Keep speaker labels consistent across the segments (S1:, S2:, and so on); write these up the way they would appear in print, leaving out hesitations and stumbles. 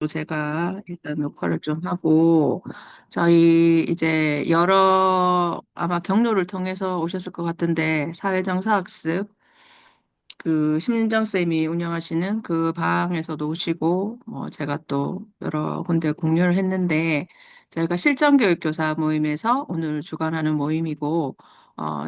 S1: 제가 일단 녹화를 좀 하고, 저희 이제 여러 아마 경로를 통해서 오셨을 것 같은데, 사회정사학습, 그 심진정 쌤이 운영하시는 그 방에서도 오시고, 제가 또 여러 군데 공유를 했는데, 저희가 실전교육교사 모임에서 오늘 주관하는 모임이고,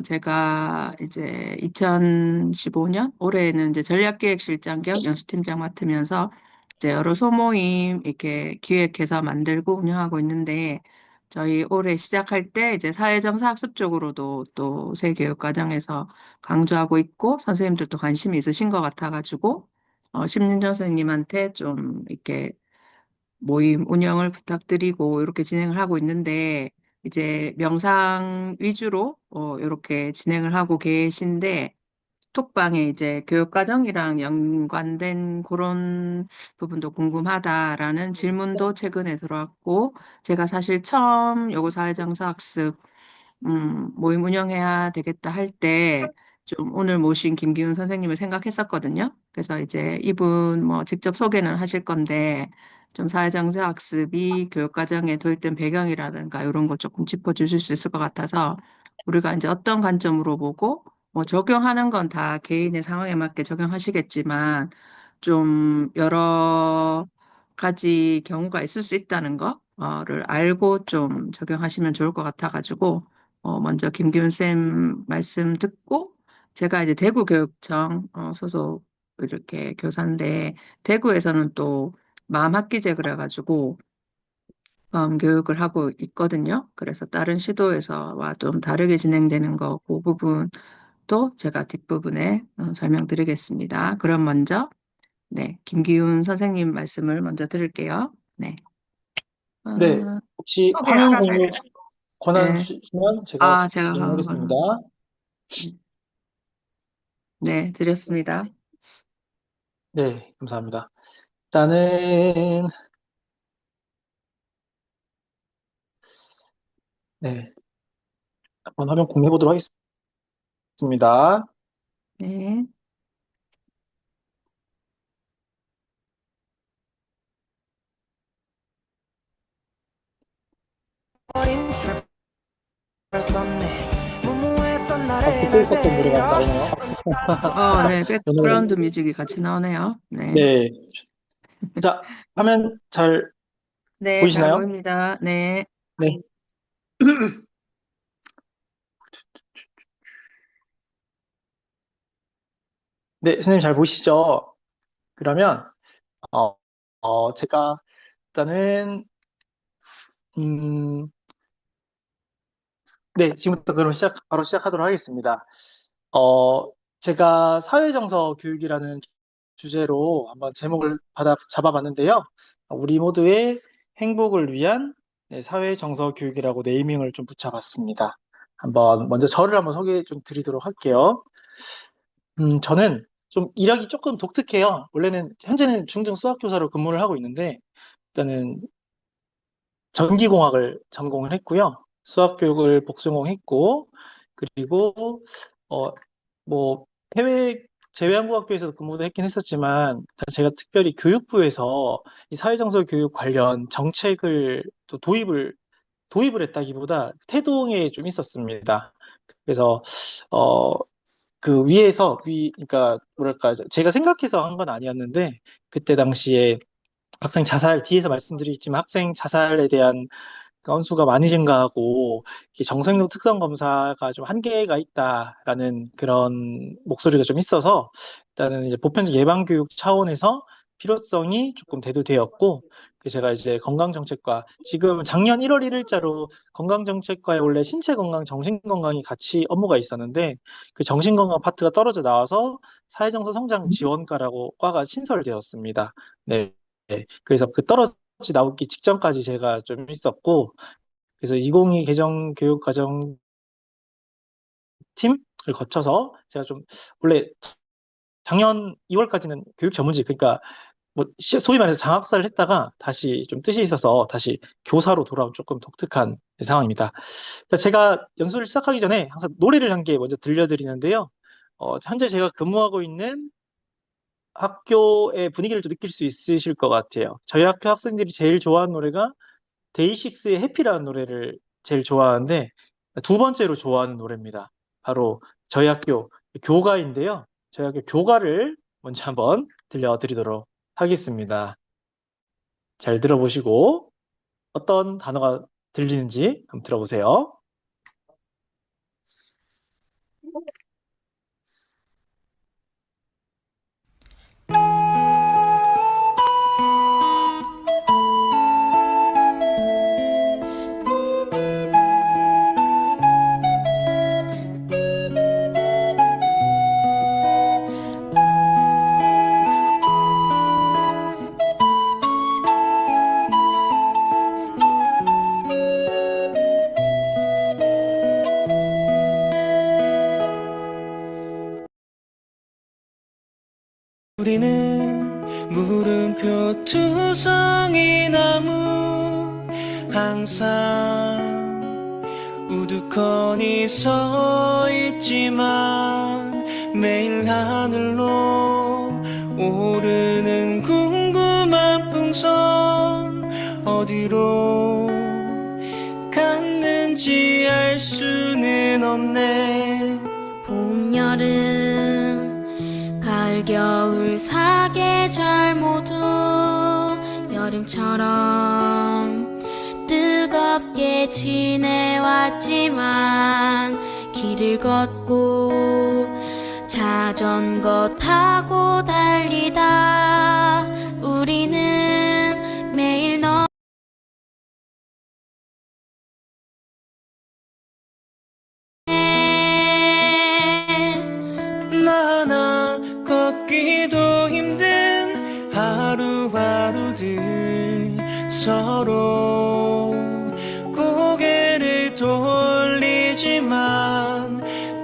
S1: 제가 이제 2015년 올해는 이제 전략기획실장 겸 연수팀장 맡으면서 이제 여러 소모임 이렇게 기획해서 만들고 운영하고 있는데, 저희 올해 시작할 때 이제 사회정사 학습 쪽으로도 또 새 교육과정에서 강조하고 있고 선생님들도 관심이 있으신 것 같아가지고 심윤정 선생님한테 좀 이렇게 모임 운영을 부탁드리고 이렇게 진행을 하고 있는데 이제 명상 위주로 이렇게 진행을 하고 계신데 톡방에 이제 교육과정이랑 연관된 그런 부분도 궁금하다라는 질문도 최근에 들어왔고 제가 사실 처음 요거 사회정사 학습 모임 운영해야 되겠다 할 때 좀 오늘 모신 김기훈 선생님을 생각했었거든요. 그래서 이제 이분 뭐 직접 소개는 하실 건데 좀 사회정세 학습이 교육과정에 도입된 배경이라든가 이런 거 조금 짚어주실 수 있을 것 같아서 우리가 이제 어떤 관점으로 보고 뭐 적용하는 건 다 개인의 상황에 맞게 적용하시겠지만 좀 여러 가지 경우가 있을 수 있다는 거를 알고 좀 적용하시면 좋을 것 같아가지고 먼저 김기훈 쌤 말씀 듣고 제가 이제 대구교육청 소속 이렇게 교사인데 대구에서는 또 마음학기제 그래가지고 교육을 하고 있거든요. 그래서 다른 시도에서와 좀 다르게 진행되는 거 그 부분도 제가 뒷부분에 설명드리겠습니다. 그럼 먼저 네, 김기훈 선생님 말씀을 먼저 들을게요. 네.
S2: 네, 혹시
S1: 소개
S2: 화면
S1: 알아서
S2: 공유
S1: 해주세요.
S2: 권한
S1: 네.
S2: 주시면 제가
S1: 아, 제가
S2: 진행하겠습니다.
S1: 네, 드렸습니다.
S2: 네, 감사합니다. 일단은, 네, 한번 화면 공유해 보도록 하겠습니다.
S1: 네.
S3: 어린 출발 썼네 무모했던 나를
S2: 듣고
S3: 널
S2: 있었던 노래가
S3: 데리러
S2: 나오네요.
S3: 눈치
S1: 네, 백그라운드
S2: 오늘,
S1: 뮤직이 같이 나오네요. 네.
S2: 네, 자, 화면 잘
S1: 네, 잘
S2: 보이시나요?
S1: 보입니다. 네.
S2: 네. 네, 선생님 잘 보시죠? 그러면, 어, 제가 일단은, 음, 네, 지금부터 그럼 바로 시작하도록 하겠습니다. 어, 제가 사회정서 교육이라는 주제로 한번 제목을 잡아봤는데요. 우리 모두의 행복을 위한 네, 사회정서 교육이라고 네이밍을 좀 붙여봤습니다. 먼저 저를 한번 소개해 좀 드리도록 할게요. 저는 좀 이력이 조금 독특해요. 현재는 중등 수학교사로 근무를 하고 있는데, 일단은 전기공학을 전공을 했고요. 수학교육을 복수공했고, 그리고, 어, 뭐, 해외 제외한국학교에서 근무도 했긴 했었지만, 제가 특별히 교육부에서 이 사회정서 교육 관련 정책을 또 도입을 했다기보다 태동에 좀 있었습니다. 그래서, 어, 그러니까, 뭐랄까, 제가 생각해서 한 건 아니었는데, 그때 당시에 뒤에서 말씀드리겠지만 학생 자살에 대한 건수가 많이 증가하고 이게 정서행동 특성 검사가 좀 한계가 있다라는 그런 목소리가 좀 있어서 일단은 이제 보편적 예방교육 차원에서 필요성이 조금 대두되었고 제가 이제 건강정책과 지금 작년 1월 1일자로 건강정책과에 원래 신체건강, 정신건강이 같이 업무가 있었는데 그 정신건강 파트가 떨어져 나와서 사회정서 성장 지원과라고 과가 신설되었습니다. 네. 네. 그래서 그 떨어져 나오기 직전까지 제가 좀 있었고, 그래서 2022 개정 교육과정 팀을 거쳐서 제가 좀, 원래 작년 2월까지는 교육 전문직, 그러니까 뭐 소위 말해서 장학사를 했다가 다시 좀 뜻이 있어서 다시 교사로 돌아온 조금 독특한 상황입니다. 그러니까 제가 연수를 시작하기 전에 항상 노래를 한 개 먼저 들려드리는데요. 현재 제가 근무하고 있는 학교의 분위기를 좀 느낄 수 있으실 것 같아요. 저희 학교 학생들이 제일 좋아하는 노래가 데이식스의 해피라는 노래를 제일 좋아하는데 두 번째로 좋아하는 노래입니다. 바로 저희 학교 교가인데요. 저희 학교 교가를 먼저 한번 들려드리도록 하겠습니다. 잘 들어보시고 어떤 단어가 들리는지 한번 들어보세요.
S3: 우리는 물음표 투성이 나무 항상 우두커니 서 있지만 매일 하늘로 오르는 궁금한 풍선 어디로 갔는지 알 수는 없네.
S4: 봄, 여름, 가을, 겨울, 사계절 모두 여름처럼 뜨겁게 지내왔지만 길을 걷고 자전거 타고 달리다 우리는 매일
S3: 나나 걷기도 힘든 하루하루들 서로 고개를 돌리지만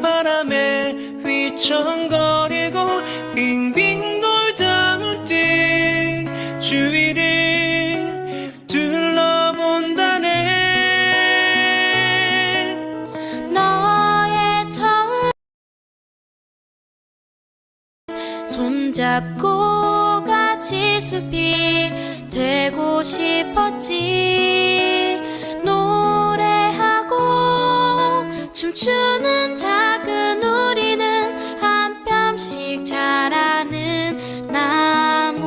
S3: 바람에 휘청거리고 빙빙 돌다 문득 주위를 둘러본다네.
S4: 너의 처음 손잡고 같이 숲이 되고 싶었지. 노래하고 춤추는 작은 우리는 한 뼘씩 자라는 나무.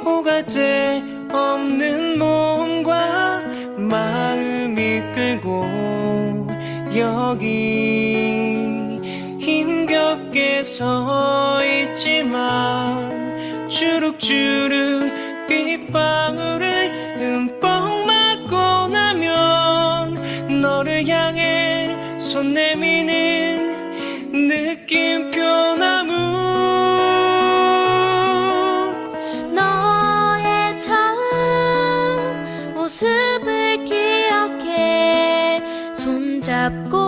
S3: 오갈 데 없는 몸과 마음이 끌고 여기 힘겹게 서 있지만 주룩주룩 빗방울을 흠뻑 맞고 나면 너를 향해 손 내미는 느낌표 나무.
S4: 너의 처음 모습을 기억해 손잡고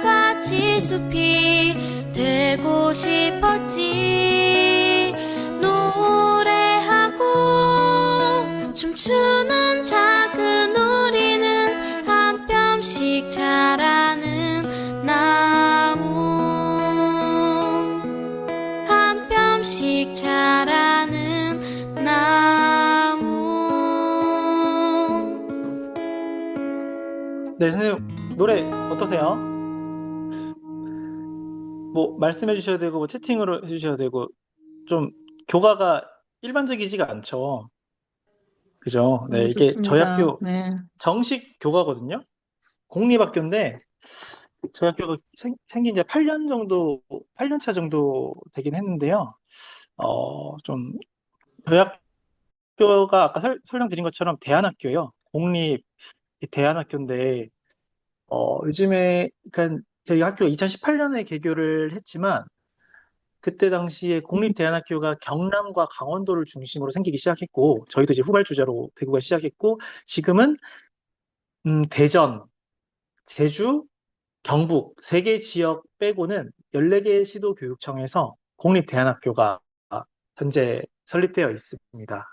S4: 같이 숲이 되고 싶었지. 노래하고 춤추는 작은 우리는 한 뼘씩 자라는 나무. 한 뼘씩 자라는 나무.
S2: 네, 선생님 노래 어떠세요? 뭐 말씀해 주셔도 되고 뭐 채팅으로 해주셔도 되고 좀 교가가 일반적이지가 않죠. 그죠? 네,
S1: 너무
S2: 이게 저희
S1: 좋습니다.
S2: 학교
S1: 네.
S2: 정식 교가거든요. 공립학교인데 저희 학교가 생긴 지 8년 정도, 8년 차 정도 되긴 했는데요. 좀 저희 학교가 아까 설명드린 것처럼 대안학교예요. 공립 대안학교인데 요즘에 그러니까 저희 학교가 2018년에 개교를 했지만 그때 당시에 공립대안학교가 경남과 강원도를 중심으로 생기기 시작했고, 저희도 이제 후발주자로 대구가 시작했고, 지금은 대전, 제주, 경북 세 개 지역 빼고는 14개 시도교육청에서 공립대안학교가 현재 설립되어 있습니다.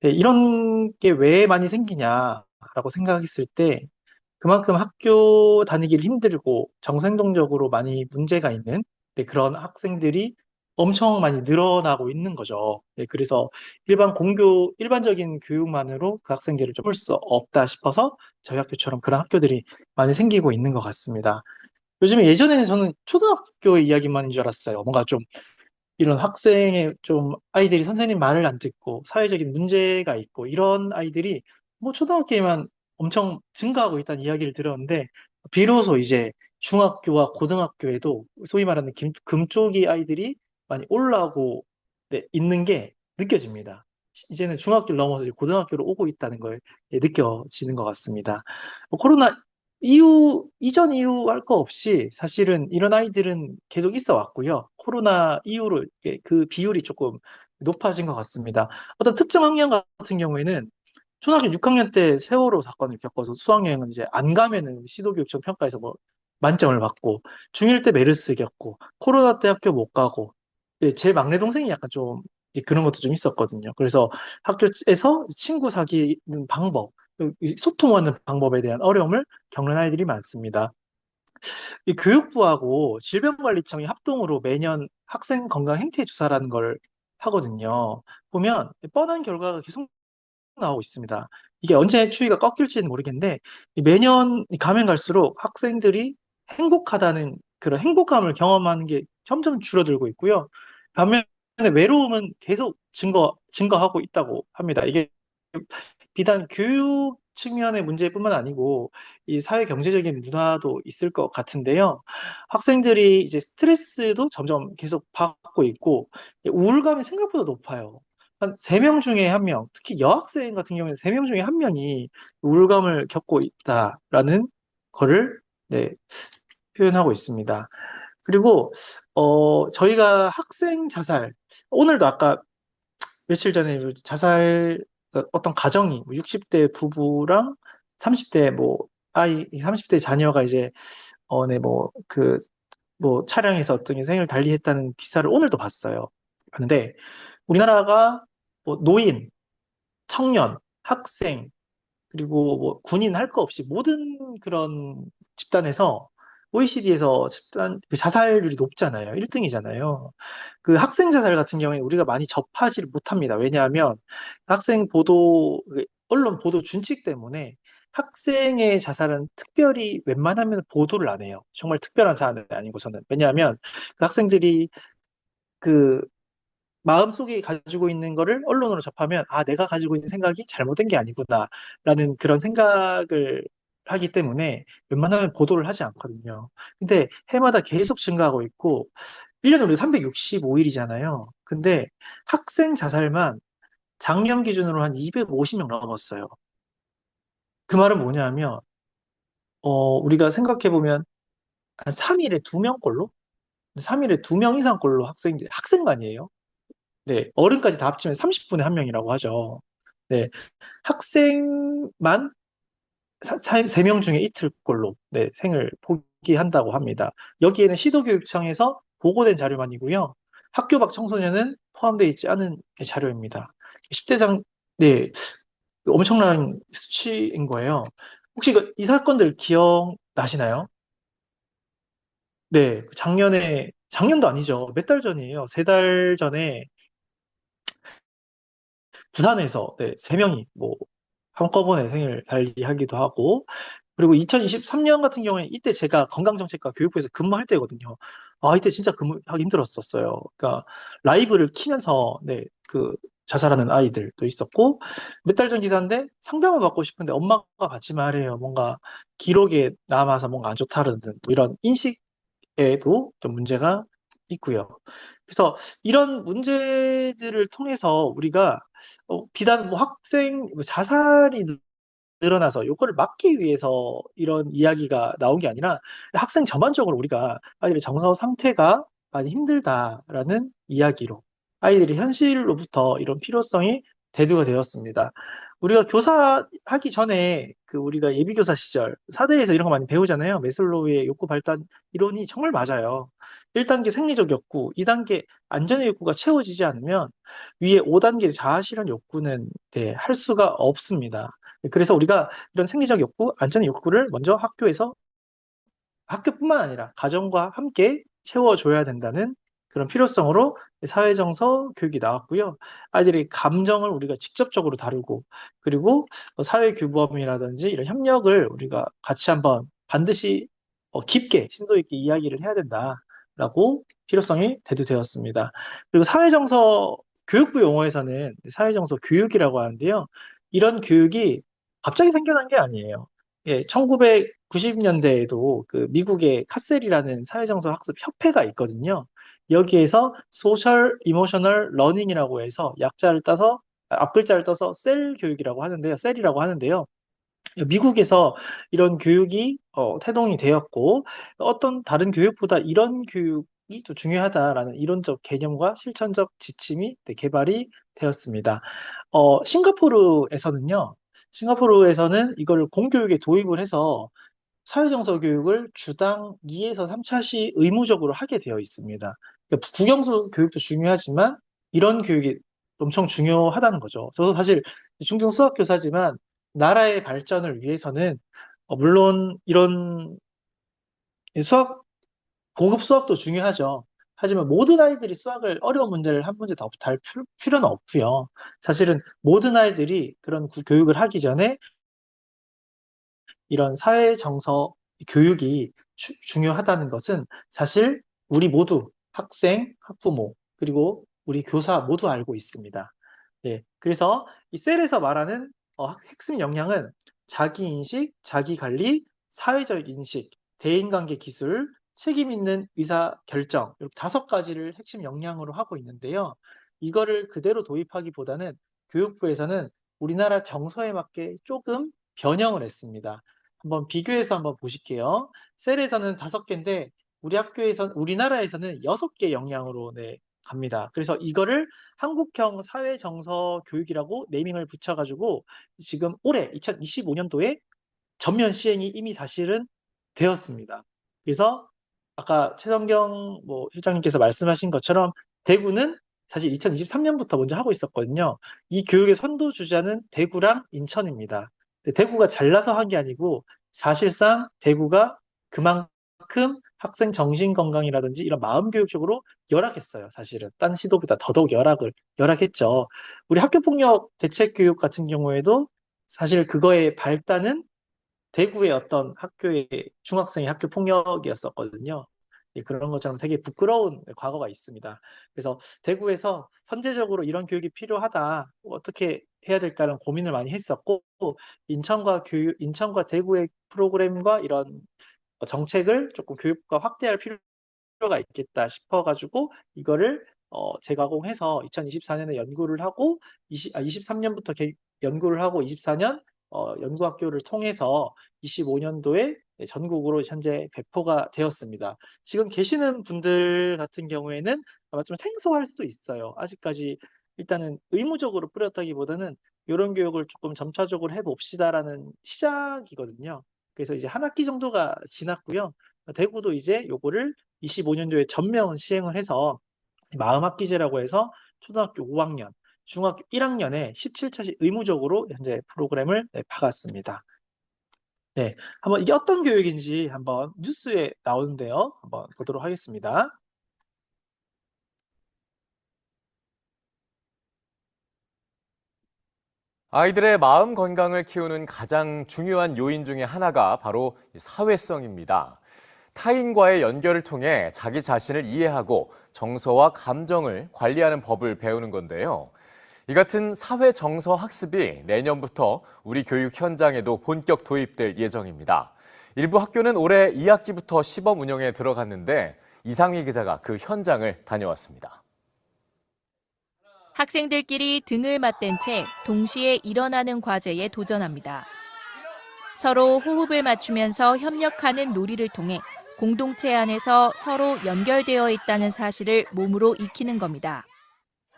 S2: 네, 이런 게 왜 많이 생기냐라고 생각했을 때 그만큼 학교 다니기를 힘들고 정생동적으로 많이 문제가 있는 네, 그런 학생들이 엄청 많이 늘어나고 있는 거죠. 네, 그래서 일반적인 교육만으로 그 학생들을 좀 풀 수 없다 싶어서 저희 학교처럼 그런 학교들이 많이 생기고 있는 것 같습니다. 요즘에 예전에는 저는 초등학교 이야기만인 줄 알았어요. 뭔가 좀 이런 학생의 좀 아이들이 선생님 말을 안 듣고 사회적인 문제가 있고 이런 아이들이 뭐 초등학교에만 엄청 증가하고 있다는 이야기를 들었는데 비로소 이제 중학교와 고등학교에도 소위 말하는 금쪽이 아이들이 많이 올라오고 네, 있는 게 느껴집니다. 이제는 중학교를 넘어서 이제 고등학교로 오고 있다는 걸 예, 느껴지는 것 같습니다. 뭐 코로나 이전 이후 할 거 없이 사실은 이런 아이들은 계속 있어 왔고요. 코로나 이후로 이렇게 그 비율이 조금 높아진 것 같습니다. 어떤 특정 학년 같은 경우에는 초등학교 6학년 때 세월호 사건을 겪어서 수학여행은 이제 안 가면은 시도교육청 평가에서 뭐 만점을 받고, 중1 때 메르스 겪고, 코로나 때 학교 못 가고, 예, 제 막내 동생이 약간 좀 그런 것도 좀 있었거든요. 그래서 학교에서 친구 사귀는 방법, 이 소통하는 방법에 대한 어려움을 겪는 아이들이 많습니다. 이 교육부하고 질병관리청이 합동으로 매년 학생 건강 행태 조사라는 걸 하거든요. 보면 뻔한 결과가 계속 나오고 있습니다. 이게 언제 추이가 꺾일지는 모르겠는데 매년 가면 갈수록 학생들이 행복하다는 그런 행복감을 경험하는 게 점점 줄어들고 있고요. 반면에 외로움은 계속 증가하고 있다고 합니다. 이게 비단 교육 측면의 문제뿐만 아니고 이 사회 경제적인 문화도 있을 것 같은데요. 학생들이 이제 스트레스도 점점 계속 받고 있고 우울감이 생각보다 높아요. 한 3명 중에 1명, 특히 여학생 같은 경우에는 3명 중에 1명이 우울감을 겪고 있다라는 거를 네, 표현하고 있습니다. 그리고 저희가 학생 자살, 오늘도 아까 며칠 전에 자살 어떤 가정이 60대 부부랑 30대 뭐 30대 자녀가 이제 네, 뭐 차량에서 어떤 생을 달리했다는 기사를 오늘도 봤어요. 그런데 우리나라가 뭐 노인, 청년, 학생, 그리고 뭐 군인 할 거 없이 모든 그런 집단에서 OECD에서 집단 그 자살률이 높잖아요. 1등이잖아요. 그 학생 자살 같은 경우에 우리가 많이 접하지를 못합니다. 왜냐하면 학생 보도, 언론 보도 준칙 때문에 학생의 자살은 특별히 웬만하면 보도를 안 해요. 정말 특별한 사안은 아니고서는. 왜냐하면 그 학생들이 그 마음속에 가지고 있는 거를 언론으로 접하면, 아, 내가 가지고 있는 생각이 잘못된 게 아니구나, 라는 그런 생각을 하기 때문에 웬만하면 보도를 하지 않거든요. 근데 해마다 계속 증가하고 있고, 1년에 우리가 365일이잖아요. 근데 학생 자살만 작년 기준으로 한 250명 넘었어요. 그 말은 뭐냐면, 우리가 생각해보면 한 3일에 2명꼴로? 3일에 2명 이상꼴로 학생반이에요. 네, 어른까지 다 합치면 30분에 1명이라고 하죠. 네, 학생만 3명 중에 이틀꼴로 네, 생을 포기한다고 합니다. 여기에는 시도교육청에서 보고된 자료만이고요. 학교 밖 청소년은 포함되어 있지 않은 자료입니다. 10대장, 네, 엄청난 수치인 거예요. 혹시 이 사건들 기억나시나요? 네, 작년도 아니죠. 몇 달 전이에요. 3달 전에 부산에서 네, 3명이 뭐 한꺼번에 생을 달리하기도 하고, 그리고 2023년 같은 경우에 이때 제가 건강정책과 교육부에서 근무할 때거든요. 아, 이때 진짜 근무하기 힘들었었어요. 그러니까 라이브를 키면서 네, 그 자살하는 아이들도 있었고, 몇 달 전 기사인데 상담을 받고 싶은데 엄마가 받지 말래요. 뭔가 기록에 남아서 뭔가 안 좋다는 뭐 이런 인식에도 좀 문제가 있고요. 그래서 이런 문제들을 통해서 우리가 비단 뭐 학생 뭐 자살이 늘어나서 요거를 막기 위해서 이런 이야기가 나온 게 아니라 학생 전반적으로 우리가 아이들의 정서 상태가 많이 힘들다라는 이야기로 아이들이 현실로부터 이런 필요성이 대두가 되었습니다. 우리가 교사하기 전에 우리가 예비교사 시절 사대에서 이런 거 많이 배우잖아요. 메슬로우의 욕구 발달 이론이 정말 맞아요. 1단계 생리적 욕구, 2단계 안전의 욕구가 채워지지 않으면 위에 5단계 자아실현 욕구는 할 수가 없습니다. 그래서 우리가 이런 생리적 욕구, 안전의 욕구를 먼저 학교뿐만 아니라 가정과 함께 채워줘야 된다는 그런 필요성으로 사회정서 교육이 나왔고요. 아이들의 감정을 우리가 직접적으로 다루고, 그리고 사회규범이라든지 이런 협력을 우리가 같이 한번 반드시 깊게, 심도 있게 이야기를 해야 된다라고 필요성이 대두되었습니다. 그리고 사회정서 교육부 용어에서는 사회정서 교육이라고 하는데요. 이런 교육이 갑자기 생겨난 게 아니에요. 예, 1990년대에도 미국의 카셀이라는 사회정서 학습 협회가 있거든요. 여기에서 소셜 이모셔널 러닝이라고 해서 앞글자를 떠서 셀 교육이라고 하는데요. 셀이라고 하는데요. 미국에서 이런 교육이 태동이 되었고 어떤 다른 교육보다 이런 교육이 또 중요하다라는 이론적 개념과 실천적 지침이 개발이 되었습니다. 싱가포르에서는 이걸 공교육에 도입을 해서 사회정서 교육을 주당 2에서 3차시 의무적으로 하게 되어 있습니다. 그러니까 국영수 교육도 중요하지만 이런 교육이 엄청 중요하다는 거죠. 저도 사실 중등 수학교사지만 나라의 발전을 위해서는 물론 이런 고급 수학도 중요하죠. 하지만 모든 아이들이 어려운 문제를 한 문제 다 달 필요는 없고요. 사실은 모든 아이들이 그런 교육을 하기 전에 이런 사회 정서 교육이 중요하다는 것은 사실 우리 모두 학생, 학부모, 그리고 우리 교사 모두 알고 있습니다. 예, 그래서 이 셀에서 말하는 핵심 역량은 자기인식, 자기관리, 사회적 인식, 대인관계 기술, 책임 있는 의사결정 이렇게 5가지를 핵심 역량으로 하고 있는데요. 이거를 그대로 도입하기보다는 교육부에서는 우리나라 정서에 맞게 조금 변형을 했습니다. 한번 보실게요. 셀에서는 5개인데 우리나라에서는 6개 역량으로 갑니다. 그래서 이거를 한국형 사회정서 교육이라고 네이밍을 붙여가지고 지금 올해 2025년도에 전면 시행이 이미 사실은 되었습니다. 그래서 아까 최성경 실장님께서 말씀하신 것처럼 대구는 사실 2023년부터 먼저 하고 있었거든요. 이 교육의 선도주자는 대구랑 인천입니다. 대구가 잘나서 한 게 아니고 사실상 대구가 그만큼 학생 정신건강이라든지 이런 마음교육적으로 열악했어요. 사실은 딴 시도보다 더더욱 열악했죠. 우리 학교폭력 대책교육 같은 경우에도 사실 그거의 발단은 대구의 어떤 학교의 중학생의 학교 폭력이었었거든요. 예, 그런 것처럼 되게 부끄러운 과거가 있습니다. 그래서 대구에서 선제적으로 이런 교육이 필요하다, 어떻게 해야 될까라는 고민을 많이 했었고, 인천과 대구의 프로그램과 이런 정책을 조금 교육부가 확대할 필요가 있겠다 싶어가지고 이거를 재가공해서 2024년에 연구를 하고 23년부터 연구를 하고 24년 연구학교를 통해서 25년도에 전국으로 현재 배포가 되었습니다. 지금 계시는 분들 같은 경우에는 아마 좀 생소할 수도 있어요. 아직까지 일단은 의무적으로 뿌렸다기보다는 이런 교육을 조금 점차적으로 해봅시다라는 시작이거든요. 그래서 이제 한 학기 정도가 지났고요. 대구도 이제 요거를 25년도에 전면 시행을 해서 마음학기제라고 해서 초등학교 5학년, 중학교 1학년에 17차시 의무적으로 현재 프로그램을 박았습니다. 네, 한번 이게 어떤 교육인지 한번 뉴스에 나오는데요. 한번 보도록 하겠습니다.
S5: 아이들의 마음 건강을 키우는 가장 중요한 요인 중에 하나가 바로 사회성입니다. 타인과의 연결을 통해 자기 자신을 이해하고 정서와 감정을 관리하는 법을 배우는 건데요. 이 같은 사회 정서 학습이 내년부터 우리 교육 현장에도 본격 도입될 예정입니다. 일부 학교는 올해 2학기부터 시범 운영에 들어갔는데 이상희 기자가 그 현장을 다녀왔습니다.
S6: 학생들끼리 등을 맞댄 채 동시에 일어나는 과제에 도전합니다. 서로 호흡을 맞추면서 협력하는 놀이를 통해 공동체 안에서 서로 연결되어 있다는 사실을 몸으로 익히는 겁니다.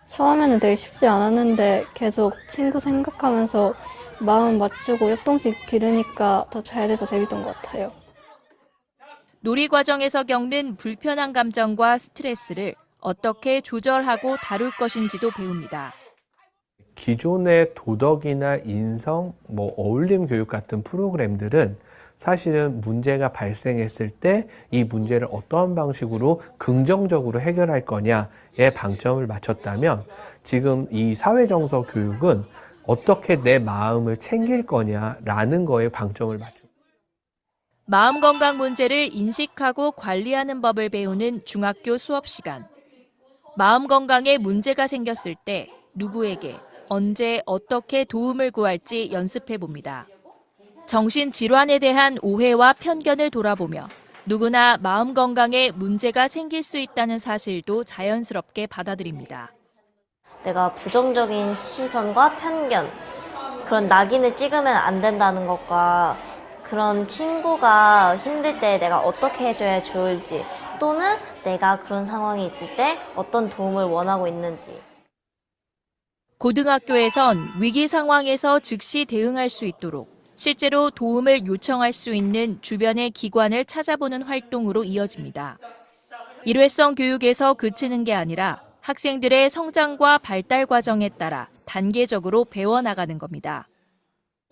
S7: 처음에는 되게 쉽지 않았는데 계속 친구 생각하면서 마음 맞추고 협동식 기르니까 더 잘 돼서 재밌던 것 같아요.
S6: 놀이 과정에서 겪는 불편한 감정과 스트레스를 어떻게 조절하고 다룰 것인지도 배웁니다.
S8: 기존의 도덕이나 인성, 어울림 교육 같은 프로그램들은 사실은 문제가 발생했을 때 이 문제를 어떠한 방식으로 긍정적으로 해결할 거냐에 방점을 맞췄다면 지금 이 사회정서 교육은 어떻게 내 마음을 챙길 거냐라는 거에 방점을 맞춥니다.
S6: 마음 건강 문제를 인식하고 관리하는 법을 배우는 중학교 수업 시간. 마음 건강에 문제가 생겼을 때 누구에게, 언제, 어떻게 도움을 구할지 연습해 봅니다. 정신질환에 대한 오해와 편견을 돌아보며 누구나 마음 건강에 문제가 생길 수 있다는 사실도 자연스럽게 받아들입니다.
S9: 내가 부정적인 시선과 편견, 그런 낙인을 찍으면 안 된다는 것과 그런 친구가 힘들 때 내가 어떻게 해줘야 좋을지, 또는 내가 그런 상황이 있을 때 어떤 도움을 원하고 있는지.
S6: 고등학교에선 위기 상황에서 즉시 대응할 수 있도록 실제로 도움을 요청할 수 있는 주변의 기관을 찾아보는 활동으로 이어집니다. 일회성 교육에서 그치는 게 아니라 학생들의 성장과 발달 과정에 따라 단계적으로 배워나가는 겁니다.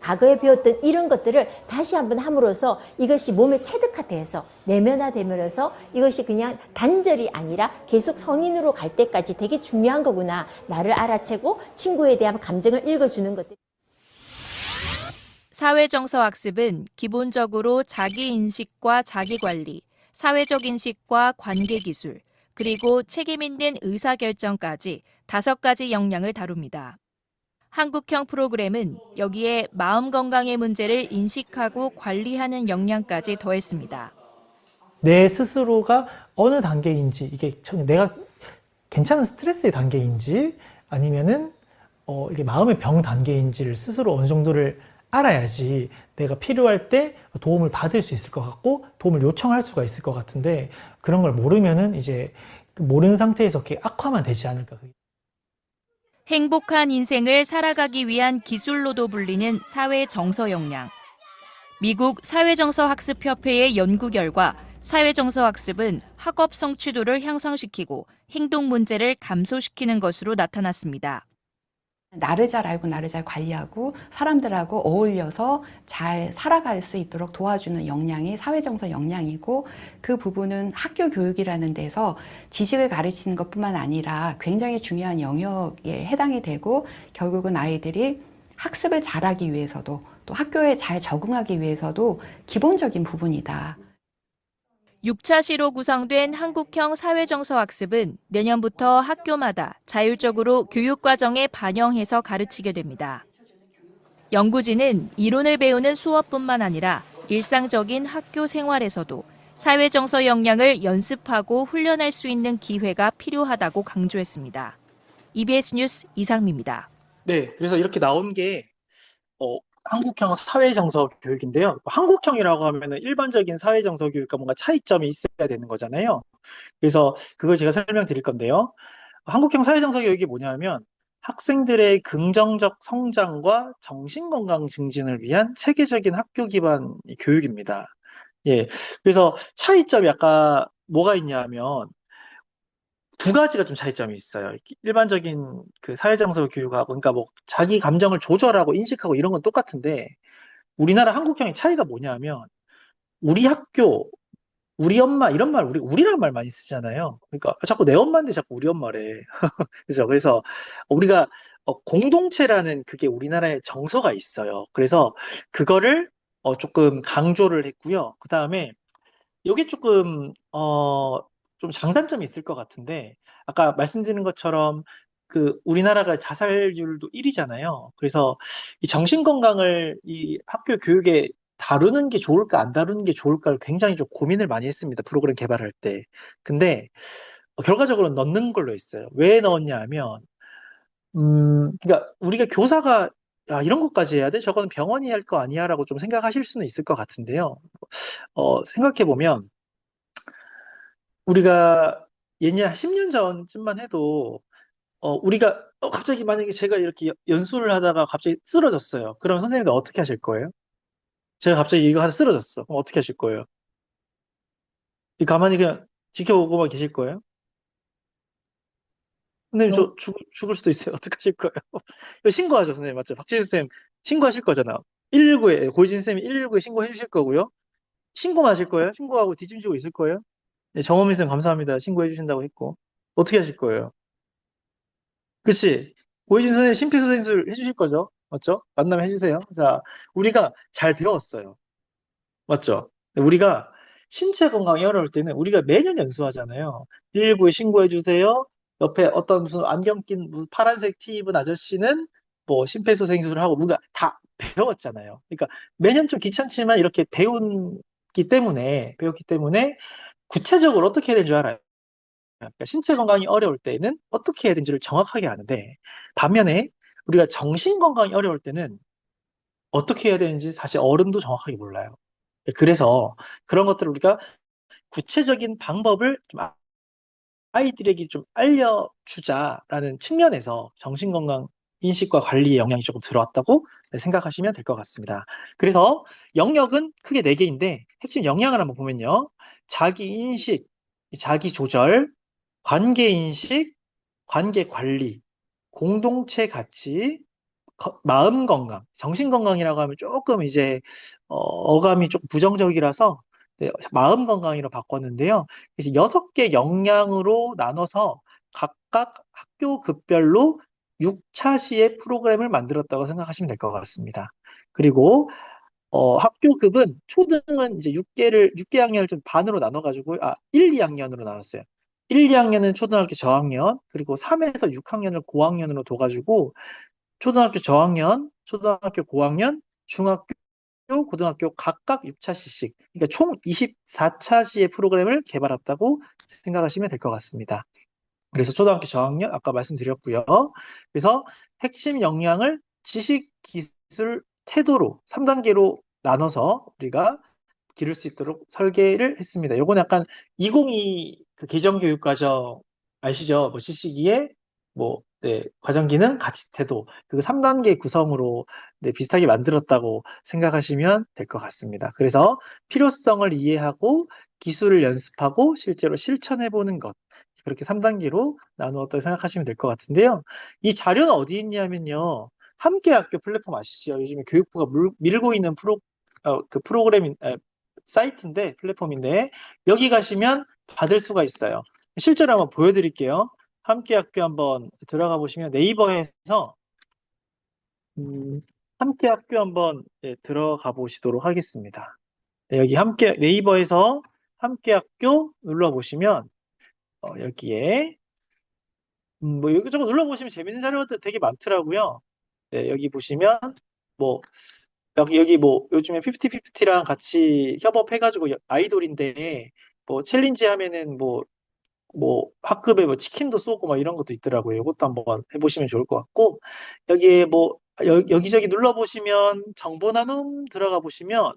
S10: 과거에 배웠던 이런 것들을 다시 한번 함으로써 이것이 몸에 체득화돼서 내면화되면서 이것이 그냥 단절이 아니라 계속 성인으로 갈 때까지 되게 중요한 거구나. 나를 알아채고 친구에 대한 감정을 읽어주는 것들.
S6: 사회정서 학습은 기본적으로 자기인식과 자기관리, 사회적 인식과 관계기술, 그리고 책임 있는 의사결정까지 5가지 역량을 다룹니다. 한국형 프로그램은 여기에 마음 건강의 문제를 인식하고 관리하는 역량까지 더했습니다.
S2: 내 스스로가 어느 단계인지, 이게 내가 괜찮은 스트레스의 단계인지 아니면은 이게 마음의 병 단계인지를 스스로 어느 정도를 알아야지 내가 필요할 때 도움을 받을 수 있을 것 같고 도움을 요청할 수가 있을 것 같은데, 그런 걸 모르면은 이제 모르는 상태에서 이렇게 악화만 되지 않을까.
S6: 행복한 인생을 살아가기 위한 기술로도 불리는 사회정서 역량. 미국 사회정서학습협회의 연구 결과 사회정서학습은 학업 성취도를 향상시키고 행동 문제를 감소시키는 것으로 나타났습니다.
S11: 나를 잘 알고 나를 잘 관리하고 사람들하고 어울려서 잘 살아갈 수 있도록 도와주는 역량이 사회정서 역량이고, 그 부분은 학교 교육이라는 데서 지식을 가르치는 것뿐만 아니라 굉장히 중요한 영역에 해당이 되고, 결국은 아이들이 학습을 잘하기 위해서도 또 학교에 잘 적응하기 위해서도 기본적인 부분이다.
S6: 6차 시로 구성된 한국형 사회정서 학습은 내년부터 학교마다 자율적으로 교육과정에 반영해서 가르치게 됩니다. 연구진은 이론을 배우는 수업뿐만 아니라 일상적인 학교 생활에서도 사회정서 역량을 연습하고 훈련할 수 있는 기회가 필요하다고 강조했습니다. EBS 뉴스 이상미입니다.
S2: 네, 그래서 이렇게 나온 게 한국형 사회정서 교육인데요. 한국형이라고 하면은 일반적인 사회정서 교육과 뭔가 차이점이 있어야 되는 거잖아요. 그래서 그걸 제가 설명드릴 건데요. 한국형 사회정서 교육이 뭐냐면 학생들의 긍정적 성장과 정신건강 증진을 위한 체계적인 학교 기반 교육입니다. 예, 그래서 차이점이 아까 뭐가 있냐면 2가지가 좀 차이점이 있어요. 일반적인 그 사회정서 교육하고, 그러니까 뭐 자기 감정을 조절하고 인식하고 이런 건 똑같은데, 우리나라 한국형의 차이가 뭐냐면 우리 학교, 우리 엄마 이런 말 우리란 말 많이 쓰잖아요. 그러니까 자꾸 내 엄마인데 자꾸 우리 엄마래. 그죠? 그래서 우리가 공동체라는 그게 우리나라의 정서가 있어요. 그래서 그거를 조금 강조를 했고요. 그 다음에 이게 조금 좀 장단점이 있을 것 같은데, 아까 말씀드린 것처럼 그 우리나라가 자살률도 1위잖아요. 그래서 이 정신건강을 이 학교 교육에 다루는 게 좋을까 안 다루는 게 좋을까를 굉장히 좀 고민을 많이 했습니다. 프로그램 개발할 때. 근데 결과적으로 넣는 걸로 했어요. 왜 넣었냐 하면 그러니까 우리가 교사가 야, 이런 것까지 해야 돼? 저거는 병원이 할 거 아니야? 라고 좀 생각하실 수는 있을 것 같은데요. 생각해 보면 우리가 예년 10년 전쯤만 해도 우리가 갑자기 만약에 제가 이렇게 연수를 하다가 갑자기 쓰러졌어요. 그럼 선생님들 어떻게 하실 거예요? 제가 갑자기 이거 하다 쓰러졌어. 그럼 어떻게 하실 거예요? 이 가만히 그냥 지켜보고만 계실 거예요? 선생님 저 죽을 수도 있어요. 어떻게 하실 거예요? 이거 신고하죠, 선생님. 맞죠? 박진수 선생님 신고하실 거잖아요. 119에, 고희진 쌤이 119에 신고해 주실 거고요. 신고만 하실 거예요? 신고하고 뒤짐지고 있을 거예요? 네, 정호민 쌤 감사합니다. 신고해 주신다고 했고. 어떻게 하실 거예요? 그치? 고희진 선생님 심폐소생술 해주실 거죠? 맞죠? 만나면 해주세요. 자, 우리가 잘 배웠어요. 맞죠? 우리가 신체 건강이 어려울 때는 우리가 매년 연수하잖아요. 119에 신고해 주세요. 옆에 어떤 무슨 안경 낀 무슨 파란색 티 입은 아저씨는 뭐 심폐소생술을 하고 우리가 다 배웠잖아요. 그러니까 매년 좀 귀찮지만 이렇게 배웠기 때문에 구체적으로 어떻게 해야 되는 줄 알아요. 그러니까 신체 건강이 어려울 때는 어떻게 해야 되는지를 정확하게 아는데 반면에 우리가 정신 건강이 어려울 때는 어떻게 해야 되는지 사실 어른도 정확하게 몰라요. 그래서 그런 것들을 우리가 구체적인 방법을 좀 아이들에게 좀 알려주자라는 측면에서 정신건강 인식과 관리에 영향이 조금 들어왔다고 생각하시면 될 것 같습니다. 그래서 영역은 크게 4개인데 핵심 영역을 한번 보면요. 자기인식, 자기조절, 관계인식, 관계관리, 공동체 가치, 마음 건강, 정신 건강이라고 하면 조금 이제 어감이 조금 부정적이라서 네, 마음 건강으로 바꿨는데요. 그래서 6개 역량으로 나눠서 각각 학교 급별로 6차 시의 프로그램을 만들었다고 생각하시면 될 것 같습니다. 그리고 학교급은 초등은 이제 6개 학년을 좀 반으로 나눠가지고 1, 2학년으로 나눴어요. 1, 2학년은 초등학교 저학년, 그리고 3에서 6학년을 고학년으로 둬가지고 초등학교 저학년, 초등학교 고학년, 중학교, 고등학교 각각 6차 시씩, 그러니까 총 24차 시의 프로그램을 개발했다고 생각하시면 될 것 같습니다. 그래서 초등학교 저학년, 아까 말씀드렸고요. 그래서 핵심 역량을 지식, 기술, 태도로 3단계로 나눠서 우리가 기를 수 있도록 설계를 했습니다. 요건 약간 2022 그 개정교육과정 아시죠? 뭐 CC기에 뭐 네, 과정기능, 가치, 태도 그 3단계 구성으로 네, 비슷하게 만들었다고 생각하시면 될 것 같습니다. 그래서 필요성을 이해하고 기술을 연습하고 실제로 실천해 보는 것 그렇게 3단계로 나누었다고 생각하시면 될 것 같은데요. 이 자료는 어디 있냐면요. 함께학교 플랫폼 아시죠? 요즘에 교육부가 밀고 있는 그 프로그램 사이트인데 플랫폼인데 여기 가시면 받을 수가 있어요. 실제로 한번 보여드릴게요. 함께학교 한번 들어가 보시면 네이버에서 함께학교 한번 들어가 보시도록 하겠습니다. 네, 여기 네이버에서 함께학교 눌러 보시면 여기에 뭐 이것저것 눌러 보시면 재밌는 자료들 되게 많더라고요. 네, 여기 보시면 뭐 여기 뭐 요즘에 50-50랑 같이 협업해가지고 아이돌인데 뭐 챌린지 하면은 뭐 학급에 뭐 치킨도 쏘고 막 이런 것도 있더라고요. 이것도 한번 해보시면 좋을 것 같고 여기에 뭐 여기저기 눌러보시면 정보 나눔 들어가 보시면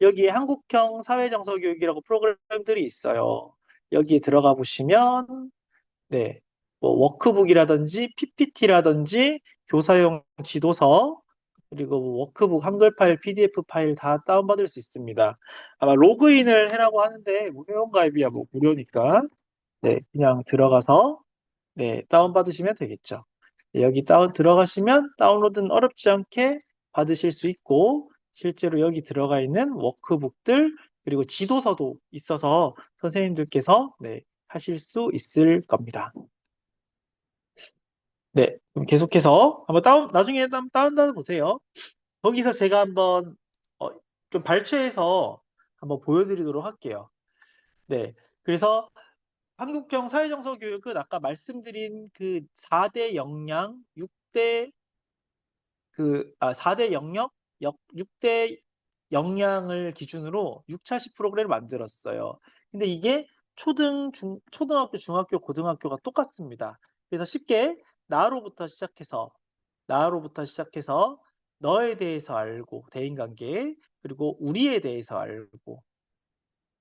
S2: 여기에 한국형 사회정서교육이라고 프로그램들이 있어요. 여기에 들어가 보시면 네, 뭐 워크북이라든지 PPT라든지 교사용 지도서 그리고 뭐 워크북 한글 파일, PDF 파일 다 다운받을 수 있습니다. 아마 로그인을 해라고 하는데 뭐 회원가입이야 뭐 무료니까 네, 그냥 들어가서 네, 다운받으시면 되겠죠. 네, 여기 들어가시면 다운로드는 어렵지 않게 받으실 수 있고 실제로 여기 들어가 있는 워크북들 그리고 지도서도 있어서 선생님들께서 네, 하실 수 있을 겁니다. 네, 그럼 계속해서 한번 나중에 다운받아 보세요. 거기서 제가 한번 좀 발췌해서 한번 보여드리도록 할게요. 네, 그래서 한국형 사회정서 교육은 아까 말씀드린 그 4대 역량, 6대 4대 영역, 6대 역량을 기준으로 6차식 프로그램을 만들었어요. 근데 이게 초등학교, 중학교, 고등학교가 똑같습니다. 그래서 쉽게 나로부터 시작해서 너에 대해서 알고 대인관계 그리고 우리에 대해서 알고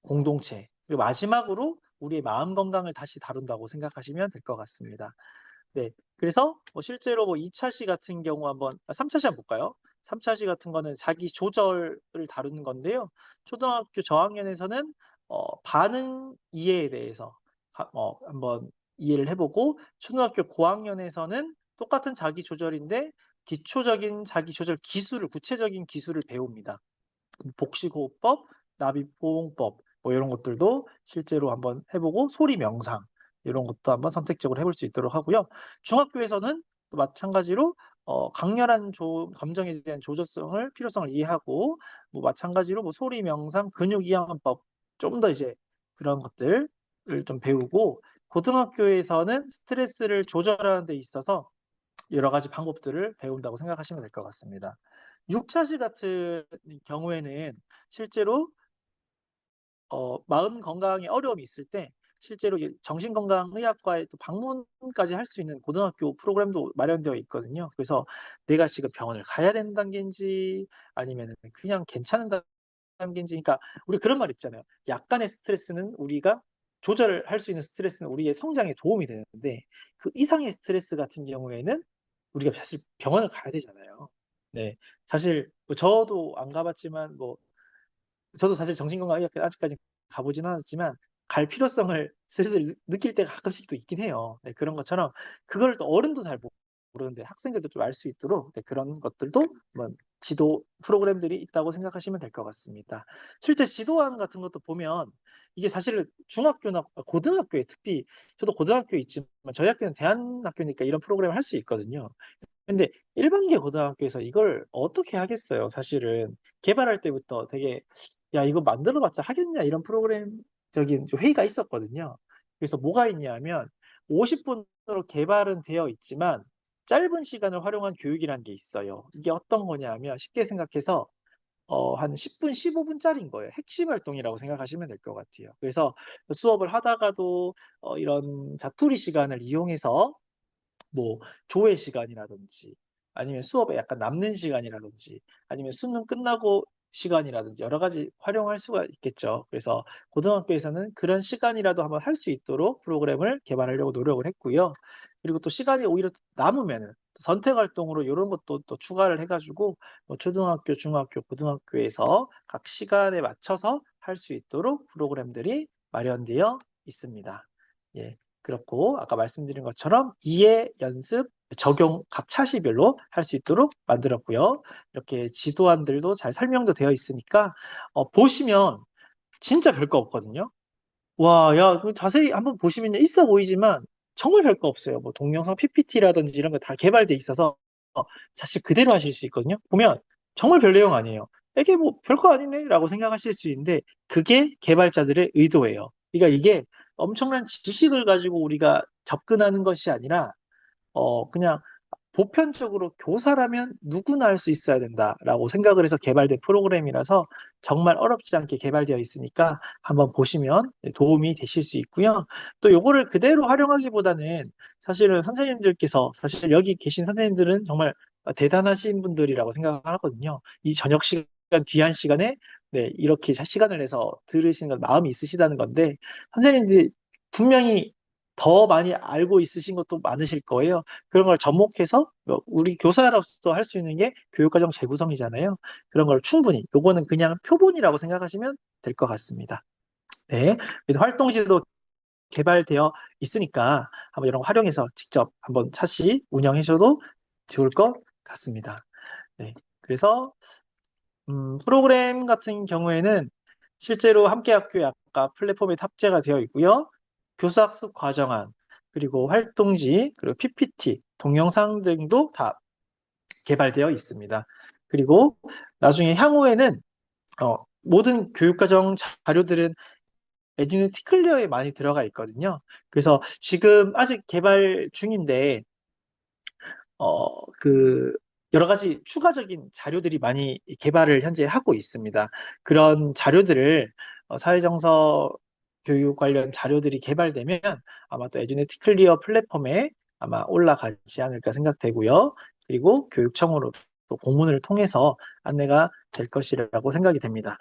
S2: 공동체 그리고 마지막으로 우리의 마음 건강을 다시 다룬다고 생각하시면 될 것 같습니다. 네. 그래서 실제로 2차 시 같은 경우 3차 시 한번 볼까요? 3차 시 같은 거는 자기 조절을 다루는 건데요. 초등학교 저학년에서는 반응 이해에 대해서 한번 이해를 해보고, 초등학교 고학년에서는 똑같은 자기 조절인데 기초적인 자기 조절 기술을, 구체적인 기술을 배웁니다. 복식호흡법, 나비보호법 이런 것들도 실제로 한번 해보고, 소리 명상 이런 것도 한번 선택적으로 해볼 수 있도록 하고요. 중학교에서는 또 마찬가지로 강렬한 감정에 대한 조절성을, 필요성을 이해하고, 마찬가지로 소리 명상, 근육 이완법 좀 더 이제 그런 것들을 좀 배우고, 고등학교에서는 스트레스를 조절하는 데 있어서 여러 가지 방법들을 배운다고 생각하시면 될 것 같습니다. 6차시 같은 경우에는 실제로 마음 건강에 어려움이 있을 때 실제로 정신건강의학과에 또 방문까지 할 수 있는 고등학교 프로그램도 마련되어 있거든요. 그래서 내가 지금 병원을 가야 되는 단계인지 아니면 그냥 괜찮은 단계인지, 그러니까 우리 그런 말 있잖아요. 약간의 스트레스는 우리가 조절할 수 있는 스트레스는 우리의 성장에 도움이 되는데, 그 이상의 스트레스 같은 경우에는 우리가 사실 병원을 가야 되잖아요. 네, 사실 저도 안 가봤지만 저도 사실 정신건강의학과 아직까지 가보진 않았지만 갈 필요성을 슬슬 느낄 때가 가끔씩 또 있긴 해요. 네, 그런 것처럼 그걸 또 어른도 잘 모르는데 학생들도 좀 알 수 있도록 그런 것들도 지도 프로그램들이 있다고 생각하시면 될 것 같습니다. 실제 지도안 같은 것도 보면 이게 사실 중학교나 고등학교에, 특히 저도 고등학교에 있지만 저희 학교는 대안학교니까 이런 프로그램을 할 수 있거든요. 근데 일반계 고등학교에서 이걸 어떻게 하겠어요? 사실은 개발할 때부터 되게 야 이거 만들어봤자 하겠냐 이런 프로그램적인 회의가 있었거든요. 그래서 뭐가 있냐면 50분으로 개발은 되어 있지만 짧은 시간을 활용한 교육이라는 게 있어요. 이게 어떤 거냐면 쉽게 생각해서 한 10분, 15분짜리인 거예요. 핵심 활동이라고 생각하시면 될 것 같아요. 그래서 수업을 하다가도 이런 자투리 시간을 이용해서 조회 시간이라든지 아니면 수업에 약간 남는 시간이라든지 아니면 수능 끝나고 시간이라든지 여러 가지 활용할 수가 있겠죠. 그래서 고등학교에서는 그런 시간이라도 한번 할 수 있도록 프로그램을 개발하려고 노력을 했고요. 그리고 또 시간이 오히려 남으면은 선택 활동으로 이런 것도 또 추가를 해가지고 초등학교, 중학교, 고등학교에서 각 시간에 맞춰서 할 수 있도록 프로그램들이 마련되어 있습니다. 예. 그렇고 아까 말씀드린 것처럼 이해, 연습, 적용 각 차시별로 할 수 있도록 만들었고요. 이렇게 지도안들도 잘 설명도 되어 있으니까 보시면 진짜 별거 없거든요. 와, 야, 자세히 한번 보시면 있어 보이지만 정말 별거 없어요. 동영상 PPT라든지 이런 거 다 개발돼 있어서 사실 그대로 하실 수 있거든요. 보면 정말 별 내용 아니에요. 이게 별거 아니네 라고 생각하실 수 있는데 그게 개발자들의 의도예요. 그러니까 이게 엄청난 지식을 가지고 우리가 접근하는 것이 아니라 그냥 보편적으로 교사라면 누구나 할 수 있어야 된다라고 생각을 해서 개발된 프로그램이라서 정말 어렵지 않게 개발되어 있으니까 한번 보시면 도움이 되실 수 있고요. 또 요거를 그대로 활용하기보다는 사실은 선생님들께서, 사실 여기 계신 선생님들은 정말 대단하신 분들이라고 생각하거든요. 이 저녁 시간, 귀한 시간에 이렇게 시간을 내서 들으시는 건 마음이 있으시다는 건데, 선생님들이 분명히 더 많이 알고 있으신 것도 많으실 거예요. 그런 걸 접목해서 우리 교사로서 할 수 있는 게 교육과정 재구성이잖아요. 그런 걸 충분히, 요거는 그냥 표본이라고 생각하시면 될 것 같습니다. 네. 그래서 활동지도 개발되어 있으니까 한번 이런 거 활용해서 직접 한번 차시 운영하셔도 좋을 것 같습니다. 네. 그래서 프로그램 같은 경우에는 실제로 함께학교에 아까 플랫폼에 탑재가 되어 있고요. 교수학습 과정안, 그리고 활동지, 그리고 PPT, 동영상 등도 다 개발되어 있습니다. 그리고 나중에 향후에는 모든 교육과정 자료들은 에듀네티 클리어에 많이 들어가 있거든요. 그래서 지금 아직 개발 중인데 여러 가지 추가적인 자료들이 많이 개발을 현재 하고 있습니다. 그런 자료들을 사회정서 교육 관련 자료들이 개발되면 아마 또 에듀네티 클리어 플랫폼에 아마 올라가지 않을까 생각되고요. 그리고 교육청으로 또 공문을 통해서 안내가 될 것이라고 생각이 됩니다.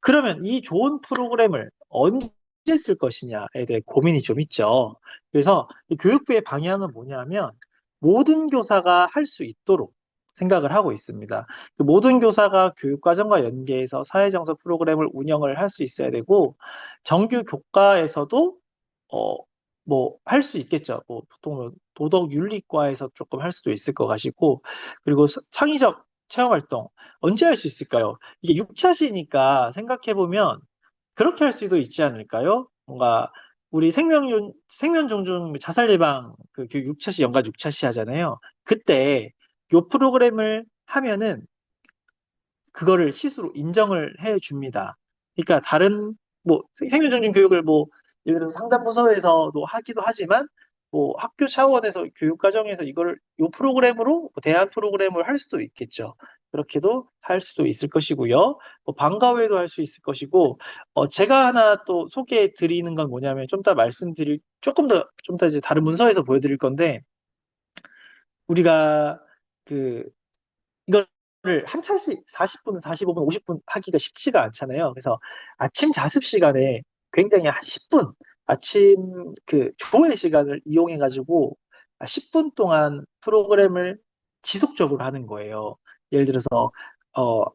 S2: 그러면 이 좋은 프로그램을 언제 쓸 것이냐에 대해 고민이 좀 있죠. 그래서 이 교육부의 방향은 뭐냐면 모든 교사가 할 수 있도록 생각을 하고 있습니다. 그 모든 교사가 교육과정과 연계해서 사회정서 프로그램을 운영을 할 수 있어야 되고 정규 교과에서도 뭐 할 수 있겠죠. 뭐 보통 뭐 도덕 윤리과에서 조금 할 수도 있을 것 같고 그리고 창의적 체험 활동 언제 할 수 있을까요? 이게 6차시니까 생각해 보면 그렇게 할 수도 있지 않을까요? 뭔가 우리 생명 존중 자살 예방 그 교육 6차시 연간 6차시 하잖아요. 그때 요 프로그램을 하면은 그거를 시수로 인정을 해 줍니다. 그러니까 다른 뭐 생명 존중 교육을 뭐 예를 들어서 상담부서에서도 하기도 하지만 뭐 학교 차원에서 교육 과정에서 이거를 요 프로그램으로 뭐 대안 프로그램을 할 수도 있겠죠. 그렇게도 할 수도 있을 것이고요. 뭐 방과 후에도 할 수 있을 것이고 제가 하나 또 소개해 드리는 건 뭐냐면 좀 더 말씀드릴 좀 더 이제 다른 문서에서 보여드릴 건데 우리가 그 이거를 한 차씩 40분, 45분, 50분 하기가 쉽지가 않잖아요. 그래서 아침 자습 시간에 굉장히 한 10분 아침 그 조회 시간을 이용해 가지고 10분 동안 프로그램을 지속적으로 하는 거예요. 예를 들어서 어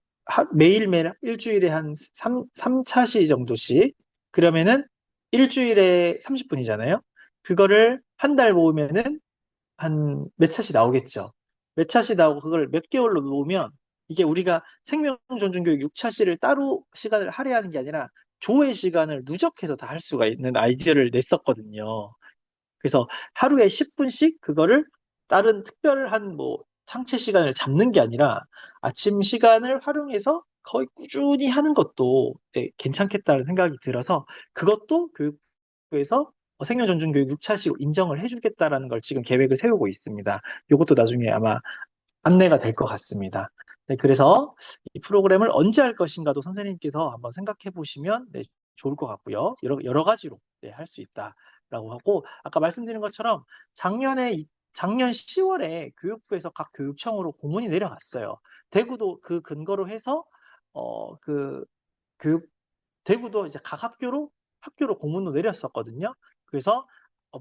S2: 매일매일 일주일에 한 3차시 정도씩 그러면은 일주일에 30분이잖아요. 그거를 한 달 모으면은 한 몇 차씩 나오겠죠. 몇 차씩 나오고 그걸 몇 개월로 놓으면 이게 우리가 생명 존중 교육 6차시를 따로 시간을 할애하는 게 아니라 조회 시간을 누적해서 다 할 수가 있는 아이디어를 냈었거든요. 그래서 하루에 10분씩 그거를 다른 특별한 뭐 창체 시간을 잡는 게 아니라 아침 시간을 활용해서 거의 꾸준히 하는 것도 괜찮겠다는 생각이 들어서 그것도 교육부에서 생명 존중 교육 6차시로 인정을 해주겠다라는 걸 지금 계획을 세우고 있습니다. 이것도 나중에 아마 안내가 될 것 같습니다. 네, 그래서 이 프로그램을 언제 할 것인가도 선생님께서 한번 생각해 보시면 네, 좋을 것 같고요. 여러 가지로 네, 할 수 있다라고 하고 아까 말씀드린 것처럼 작년 10월에 교육부에서 각 교육청으로 공문이 내려갔어요. 대구도 그 근거로 해서 그 교육 대구도 이제 각 학교로 공문도 내렸었거든요. 그래서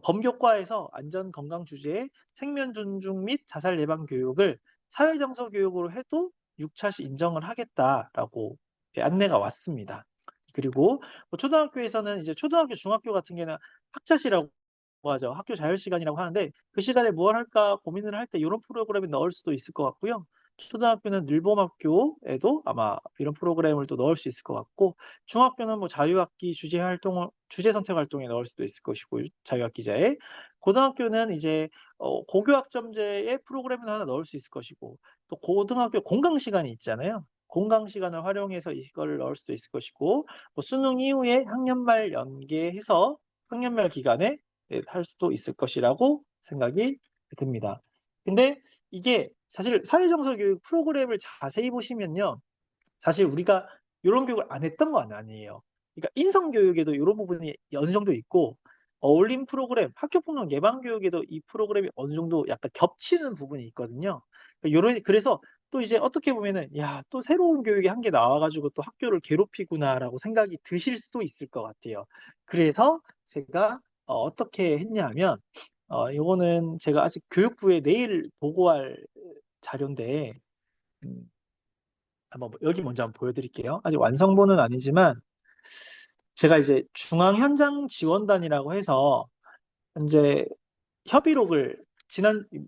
S2: 범교과에서 안전 건강 주제의 생명 존중 및 자살 예방 교육을 사회정서 교육으로 해도 6차시 인정을 하겠다라고 안내가 왔습니다. 그리고 뭐 초등학교에서는 이제 초등학교, 중학교 같은 경우는 학자시라고 하죠. 학교 자율 시간이라고 하는데 그 시간에 무엇 할까 고민을 할 때 이런 프로그램에 넣을 수도 있을 것 같고요. 초등학교는 늘봄학교에도 아마 이런 프로그램을 또 넣을 수 있을 것 같고 중학교는 뭐 자유학기 주제 선택 활동에 넣을 수도 있을 것이고 자유학기자에 고등학교는 이제 고교학점제의 프로그램을 하나 넣을 수 있을 것이고 또 고등학교 공강 시간이 있잖아요. 공강 시간을 활용해서 이걸 넣을 수도 있을 것이고 뭐 수능 이후에 학년말 연계해서 학년말 기간에 할 수도 있을 것이라고 생각이 듭니다. 근데 이게 사실 사회정서 교육 프로그램을 자세히 보시면요. 사실 우리가 이런 교육을 안 했던 건 아니에요. 그러니까 인성교육에도 이런 부분이 어느 정도 있고 어울림 프로그램, 학교폭력 예방 교육에도 이 프로그램이 어느 정도 약간 겹치는 부분이 있거든요. 그래서 또 이제 어떻게 보면은 야, 또 새로운 교육이 한 개 나와가지고 또 학교를 괴롭히구나라고 생각이 드실 수도 있을 것 같아요. 그래서 제가 어떻게 했냐면 요거는 제가 아직 교육부에 내일 보고할 자료인데 여기 먼저 한번 보여드릴게요. 아직 완성본은 아니지만 제가 이제 중앙현장지원단이라고 해서 현재 협의록을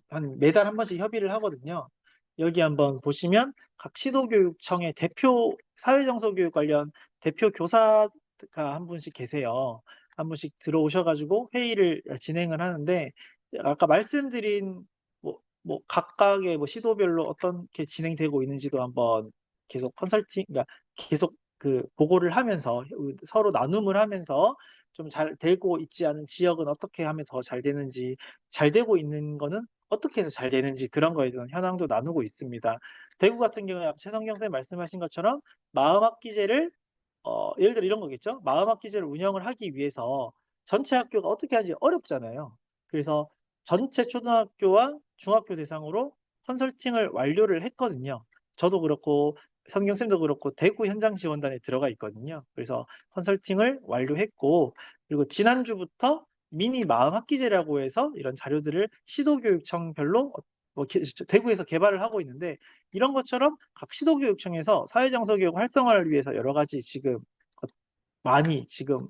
S2: 한 매달 한 번씩 협의를 하거든요. 여기 한번 보시면 각 시도교육청의 대표 사회정서교육 관련 대표 교사가 한 분씩 계세요. 한 분씩 들어오셔가지고 회의를 진행을 하는데 아까 말씀드린 뭐 각각의 뭐 시도별로 어떻게 진행되고 있는지도 한번 계속 그러니까 계속 그 보고를 하면서 서로 나눔을 하면서 좀 잘 되고 있지 않은 지역은 어떻게 하면 더 잘 되는지, 잘 되고 있는 거는 어떻게 해서 잘 되는지 그런 거에 대한 현황도 나누고 있습니다. 대구 같은 경우에 최성경 선생님 말씀하신 것처럼 마음학기제를 예를 들어 이런 거겠죠. 마음학기제를 운영을 하기 위해서 전체 학교가 어떻게 하는지 어렵잖아요. 그래서 전체 초등학교와 중학교 대상으로 컨설팅을 완료를 했거든요. 저도 그렇고 선경쌤도 그렇고 대구 현장 지원단에 들어가 있거든요. 그래서 컨설팅을 완료했고, 그리고 지난주부터 미니 마음학기제라고 해서 이런 자료들을 시도교육청별로 대구에서 개발을 하고 있는데, 이런 것처럼 각 시도교육청에서 사회정서교육 활성화를 위해서 여러 가지 지금 많이 지금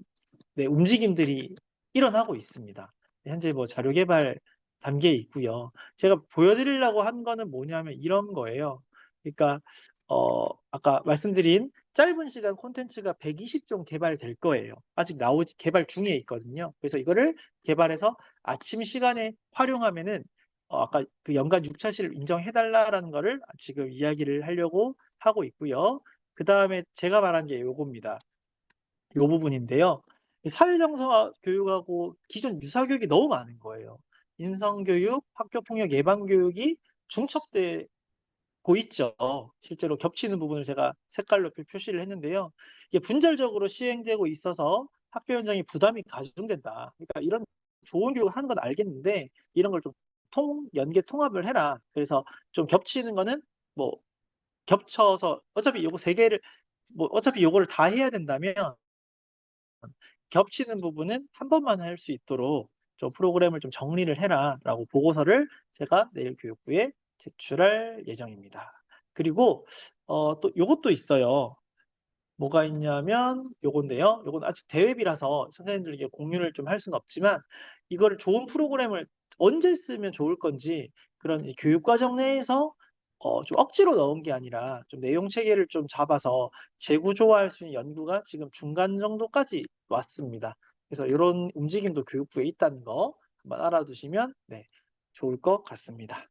S2: 움직임들이 일어나고 있습니다. 현재 뭐 자료 개발 단계에 있고요. 제가 보여드리려고 한 거는 뭐냐면 이런 거예요. 그러니까 아까 말씀드린 짧은 시간 콘텐츠가 120종 개발될 거예요. 아직 개발 중에 있거든요. 그래서 이거를 개발해서 아침 시간에 활용하면은 아까 그 연간 6차실 인정해달라라는 거를 지금 이야기를 하려고 하고 있고요. 그 다음에 제가 말한 게 요겁니다. 요 부분인데요. 사회정서 교육하고 기존 유사교육이 너무 많은 거예요. 인성교육, 학교폭력 예방교육이 중첩되고 있죠. 실제로 겹치는 부분을 제가 색깔로 표시를 했는데요. 이게 분절적으로 시행되고 있어서 학교 현장에 부담이 가중된다. 그러니까 이런 좋은 교육을 하는 건 알겠는데 이런 걸 좀 연계 통합을 해라. 그래서 좀 겹치는 거는 뭐 겹쳐서 어차피 요거 세 개를 어차피 요거를 다 해야 된다면 겹치는 부분은 한 번만 할 수 있도록 좀 프로그램을 좀 정리를 해라라고 보고서를 제가 내일 교육부에 제출할 예정입니다. 그리고 또 요것도 있어요. 뭐가 있냐면 요건데요. 요건 아직 대회비라서 선생님들에게 공유를 좀 할 수는 없지만 이거를 좋은 프로그램을 언제 쓰면 좋을 건지 그런 교육과정 내에서 좀 억지로 넣은 게 아니라 좀 내용 체계를 좀 잡아서 재구조화할 수 있는 연구가 지금 중간 정도까지 왔습니다. 그래서 이런 움직임도 교육부에 있다는 거 한번 알아두시면 좋을 것 같습니다.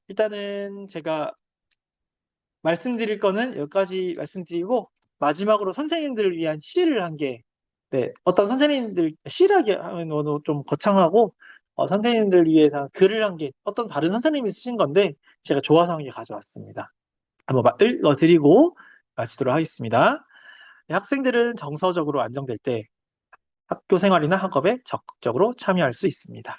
S2: 일단은 제가 말씀드릴 거는 여기까지 말씀드리고 마지막으로 선생님들을 위한 시를 한 개, 어떤 선생님들 시라기 하면 좀 거창하고 선생님들 위해서 글을 한 개, 어떤 다른 선생님이 쓰신 건데 제가 좋아서 한 개 가져왔습니다. 한번 읽어드리고 마치도록 하겠습니다. 학생들은 정서적으로 안정될 때 학교 생활이나 학업에 적극적으로 참여할 수 있습니다.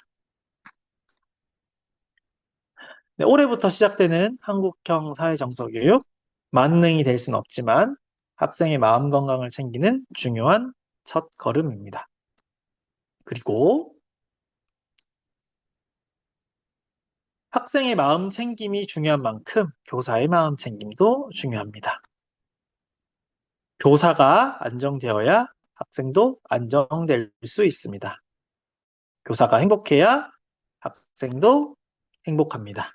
S2: 올해부터 시작되는 한국형 사회정서교육, 만능이 될 수는 없지만 학생의 마음 건강을 챙기는 중요한 첫 걸음입니다. 그리고 학생의 마음 챙김이 중요한 만큼 교사의 마음 챙김도 중요합니다. 교사가 안정되어야 학생도 안정될 수 있습니다. 교사가 행복해야 학생도 행복합니다.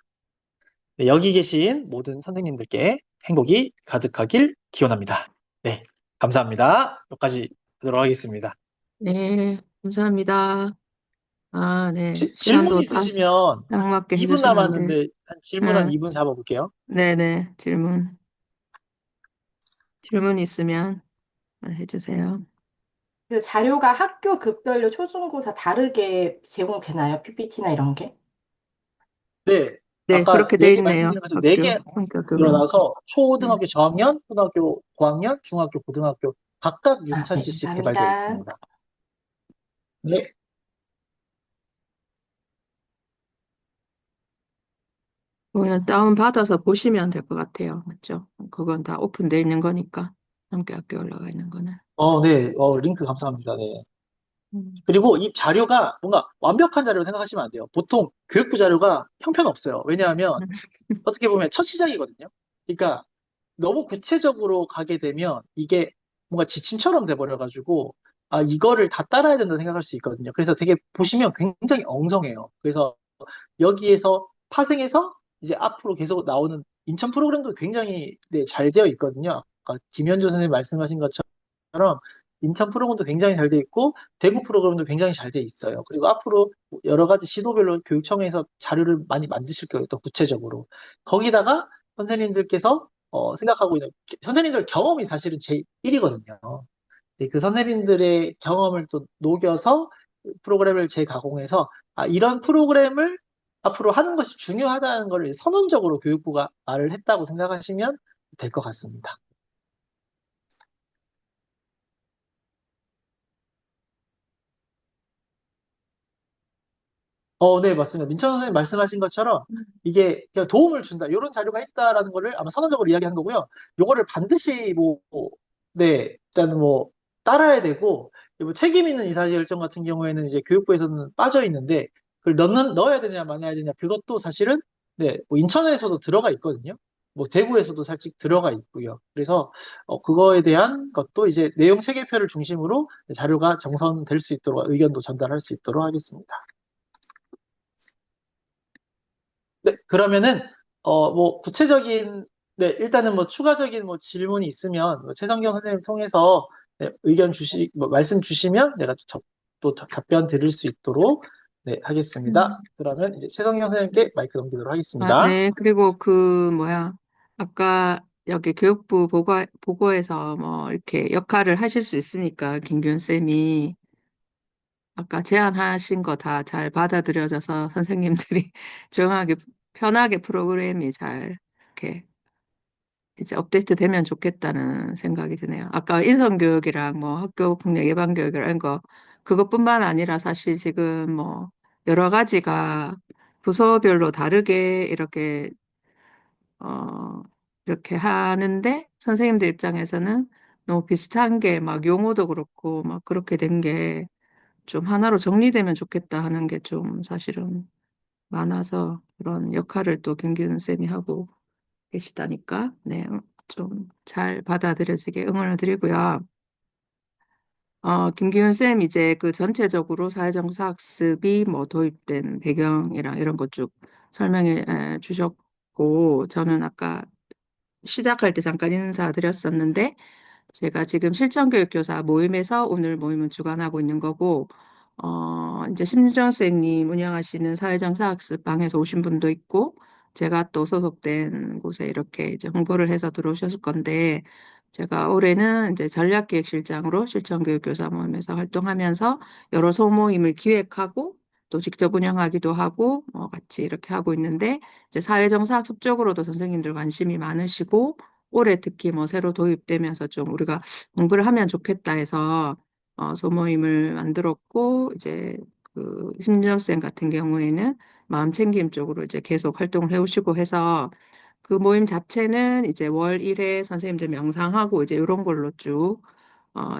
S2: 여기 계신 모든 선생님들께 행복이 가득하길 기원합니다. 네, 감사합니다. 여기까지 하도록 하겠습니다.
S1: 네, 감사합니다. 아, 네.
S2: 질문
S1: 시간도
S2: 있으시면
S1: 딱 맞게
S2: 2분
S1: 해주셨는데.
S2: 남았는데 질문 한
S1: 응,
S2: 2분 잡아볼게요.
S1: 네네. 질문 있으면 해주세요.
S12: 그 자료가 학교 급별로 초중고 다 다르게 제공되나요? PPT나 이런 게?
S2: 네,
S1: 네,
S2: 아까
S1: 그렇게 돼
S2: 4개
S1: 있네요.
S2: 말씀드린 것처럼
S1: 학교
S2: 4개
S1: 성격은.
S2: 일어나서
S1: 네.
S2: 초등학교 저학년, 초등학교 고학년, 중학교 고등학교 각각
S12: 아, 네,
S2: 6차시씩 개발되어
S12: 감사합니다.
S2: 있습니다. 네,
S1: 그냥 다운받아서 보시면 될 것 같아요. 맞죠? 그건 다 오픈돼 있는 거니까. 함께 학교 올라가 있는 거는.
S2: 네, 링크 감사합니다. 네.
S1: 음.
S2: 그리고 이 자료가 뭔가 완벽한 자료로 생각하시면 안 돼요. 보통 교육부 자료가 형편없어요. 왜냐하면 어떻게 보면 첫 시작이거든요. 그러니까 너무 구체적으로 가게 되면 이게 뭔가 지침처럼 돼버려가지고 이거를 다 따라야 된다 생각할 수 있거든요. 그래서 되게 보시면 굉장히 엉성해요. 그래서 여기에서 파생해서 이제 앞으로 계속 나오는 인천 프로그램도 굉장히 잘 되어 있거든요. 아까 김현주 선생님 말씀하신 것처럼 인천 프로그램도 굉장히 잘 돼 있고 대구 프로그램도 굉장히 잘 돼 있어요. 그리고 앞으로 여러 가지 시도별로 교육청에서 자료를 많이 만드실 거예요. 또 구체적으로. 거기다가 선생님들께서 생각하고 있는 선생님들 경험이 사실은 제1이거든요. 그 선생님들의 경험을 또 녹여서 프로그램을 재가공해서 이런 프로그램을 앞으로 하는 것이 중요하다는 걸 선언적으로 교육부가 말을 했다고 생각하시면 될 것 같습니다. 네, 맞습니다. 민철 선생님 말씀하신 것처럼 이게 그냥 도움을 준다. 이런 자료가 있다라는 거를 아마 선언적으로 이야기한 거고요. 요거를 반드시 네, 일단은 따라야 되고, 뭐 책임 있는 이사결정 같은 경우에는 이제 교육부에서는 빠져 있는데, 그걸 넣어야 되냐, 말아야 되냐, 그것도 사실은, 네, 인천에서도 들어가 있거든요. 대구에서도 살짝 들어가 있고요. 그래서, 그거에 대한 것도 이제 내용 체계표를 중심으로 자료가 정선될 수 있도록 의견도 전달할 수 있도록 하겠습니다. 네, 그러면은, 구체적인, 네, 일단은 추가적인 질문이 있으면, 최성경 선생님 통해서, 네, 말씀 주시면 내가 또 답변 드릴 수 있도록, 네, 하겠습니다. 그러면 이제 최성경 선생님께 마이크 넘기도록 하겠습니다.
S1: 네. 그리고 아까 여기 교육부 보고에서 이렇게 역할을 하실 수 있으니까, 김기훈 쌤이 아까 제안하신 거 다 잘 받아들여져서 선생님들이 조용하게, 편하게 프로그램이 잘 이렇게 이제 업데이트 되면 좋겠다는 생각이 드네요. 아까 인성교육이랑 학교 폭력 예방 교육이랑 이런 거, 그것뿐만 아니라 사실 지금 여러 가지가 부서별로 다르게 어, 이렇게 하는데 선생님들 입장에서는 너무 비슷한 게 막 용어도 그렇고 막 그렇게 된 게 좀 하나로 정리되면 좋겠다 하는 게 좀 사실은 많아서, 그런 역할을 또 김기훈 쌤이 하고 계시다니까, 네, 좀 잘 받아들여지게 응원을 드리고요. 김기훈 쌤 이제 그 전체적으로 사회정사 학습이 도입된 배경이랑 이런 것 쭉 설명해 주셨고, 저는 아까 시작할 때 잠깐 인사드렸었는데, 제가 지금 실전교육교사 모임에서 오늘 모임을 주관하고 있는 거고, 이제 심정 쌤님 운영하시는 사회정사학습방에서 오신 분도 있고, 제가 또 소속된 곳에 이렇게 이제 홍보를 해서 들어오셨을 건데, 제가 올해는 이제 전략기획실장으로 실전교육교사 모임에서 활동하면서 여러 소모임을 기획하고 또 직접 운영하기도 하고, 같이 이렇게 하고 있는데, 이제 사회정사학습 쪽으로도 선생님들 관심이 많으시고, 올해 특히 새로 도입되면서 좀 우리가 공부를 하면 좋겠다 해서 소모임을 만들었고, 이제 그 심리학생 같은 경우에는 마음챙김 쪽으로 이제 계속 활동을 해오시고 해서, 그 모임 자체는 이제 월 1회 선생님들 명상하고 이제 이런 걸로 쭉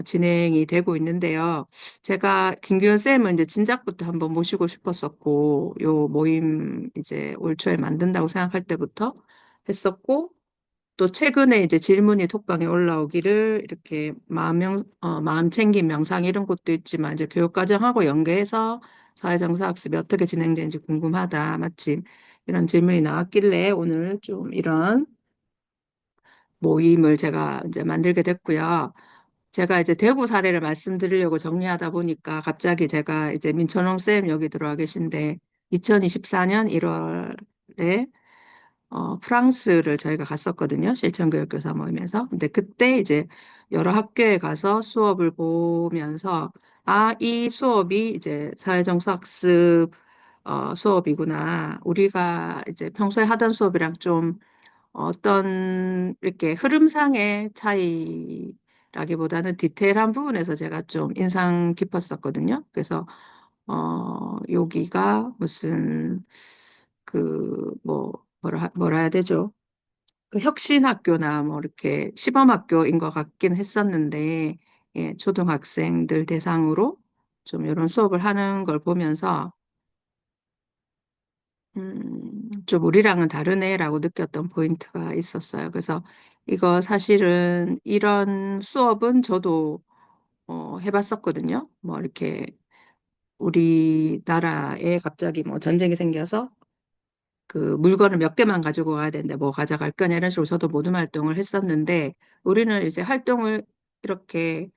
S1: 진행이 되고 있는데요. 제가 김규현 쌤은 이제 진작부터 한번 모시고 싶었었고, 요 모임 이제 올 초에 만든다고 생각할 때부터 했었고, 또 최근에 이제 질문이 톡방에 올라오기를 이렇게 마음 챙김 명상 이런 것도 있지만 이제 교육과정하고 연계해서 사회정사 학습이 어떻게 진행되는지 궁금하다. 마침 이런 질문이 나왔길래 오늘 좀 이런 모임을 제가 이제 만들게 됐고요. 제가 이제 대구 사례를 말씀드리려고 정리하다 보니까 갑자기 제가 이제 민천홍 쌤 여기 들어와 계신데, 2024년 1월에 프랑스를 저희가 갔었거든요. 실천교육교사 모임에서. 근데 그때 이제 여러 학교에 가서 수업을 보면서, 이 수업이 이제 사회정서학습 수업이구나. 우리가 이제 평소에 하던 수업이랑 좀 어떤 이렇게 흐름상의 차이라기보다는 디테일한 부분에서 제가 좀 인상 깊었었거든요. 그래서 여기가 무슨 뭐라 해야 되죠? 그 혁신학교나 이렇게 시범학교인 것 같긴 했었는데, 예, 초등학생들 대상으로 좀 이런 수업을 하는 걸 보면서 좀 우리랑은 다르네라고 느꼈던 포인트가 있었어요. 그래서 이거 사실은 이런 수업은 저도 해봤었거든요. 이렇게 우리나라에 갑자기 전쟁이 생겨서 그 물건을 몇 개만 가지고 가야 되는데 뭐 가져갈 거냐 이런 식으로 저도 모둠 활동을 했었는데, 우리는 이제 활동을 이렇게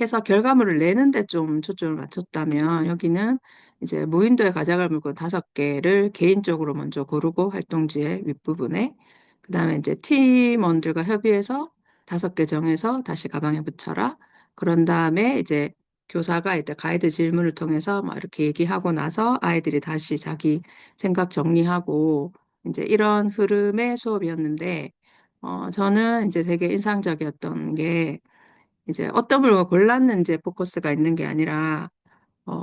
S1: 해서 결과물을 내는데 좀 초점을 맞췄다면, 여기는 이제 무인도에 가져갈 물건 5개를 개인적으로 먼저 고르고 활동지의 윗부분에, 그다음에 이제 팀원들과 협의해서 5개 정해서 다시 가방에 붙여라. 그런 다음에 이제 교사가 이제 가이드 질문을 통해서 막 이렇게 얘기하고 나서 아이들이 다시 자기 생각 정리하고, 이제 이런 흐름의 수업이었는데, 저는 이제 되게 인상적이었던 게, 이제 어떤 물건 골랐는지 포커스가 있는 게 아니라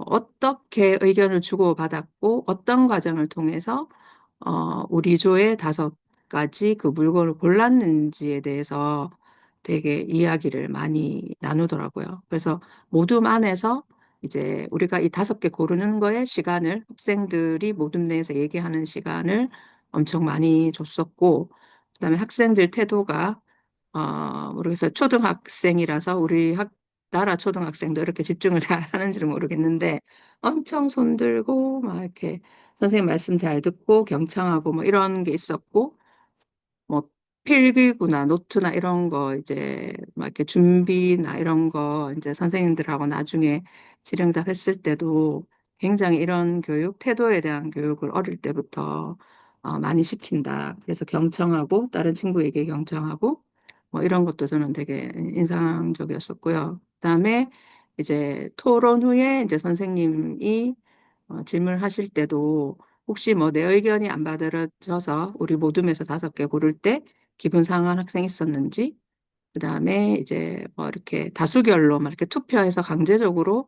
S1: 어떻게 의견을 주고받았고 어떤 과정을 통해서 우리 조에 5가지 그 물건을 골랐는지에 대해서 되게 이야기를 많이 나누더라고요. 그래서 모둠 안에서 이제 우리가 이 5개 고르는 거에 시간을 학생들이 모둠 내에서 얘기하는 시간을 엄청 많이 줬었고, 그다음에 학생들 태도가 모르겠어요. 초등학생이라서 우리 나라 초등학생도 이렇게 집중을 잘 하는지는 모르겠는데 엄청 손들고 막 이렇게 선생님 말씀 잘 듣고 경청하고 뭐 이런 게 있었고, 뭐 필기구나 노트나 이런 거 이제 막 이렇게 준비나 이런 거 이제 선생님들하고 나중에 질의응답 했을 때도 굉장히 이런 교육, 태도에 대한 교육을 어릴 때부터 많이 시킨다. 그래서 경청하고 다른 친구에게 경청하고 뭐 이런 것도 저는 되게 인상적이었었고요. 그다음에 이제 토론 후에 이제 선생님이 질문하실 때도 혹시 뭐 내 의견이 안 받아들여져서 우리 모둠에서 5개 고를 때 기분 상한 학생 있었는지, 그다음에 이제 뭐 이렇게 다수결로 막 이렇게 투표해서 강제적으로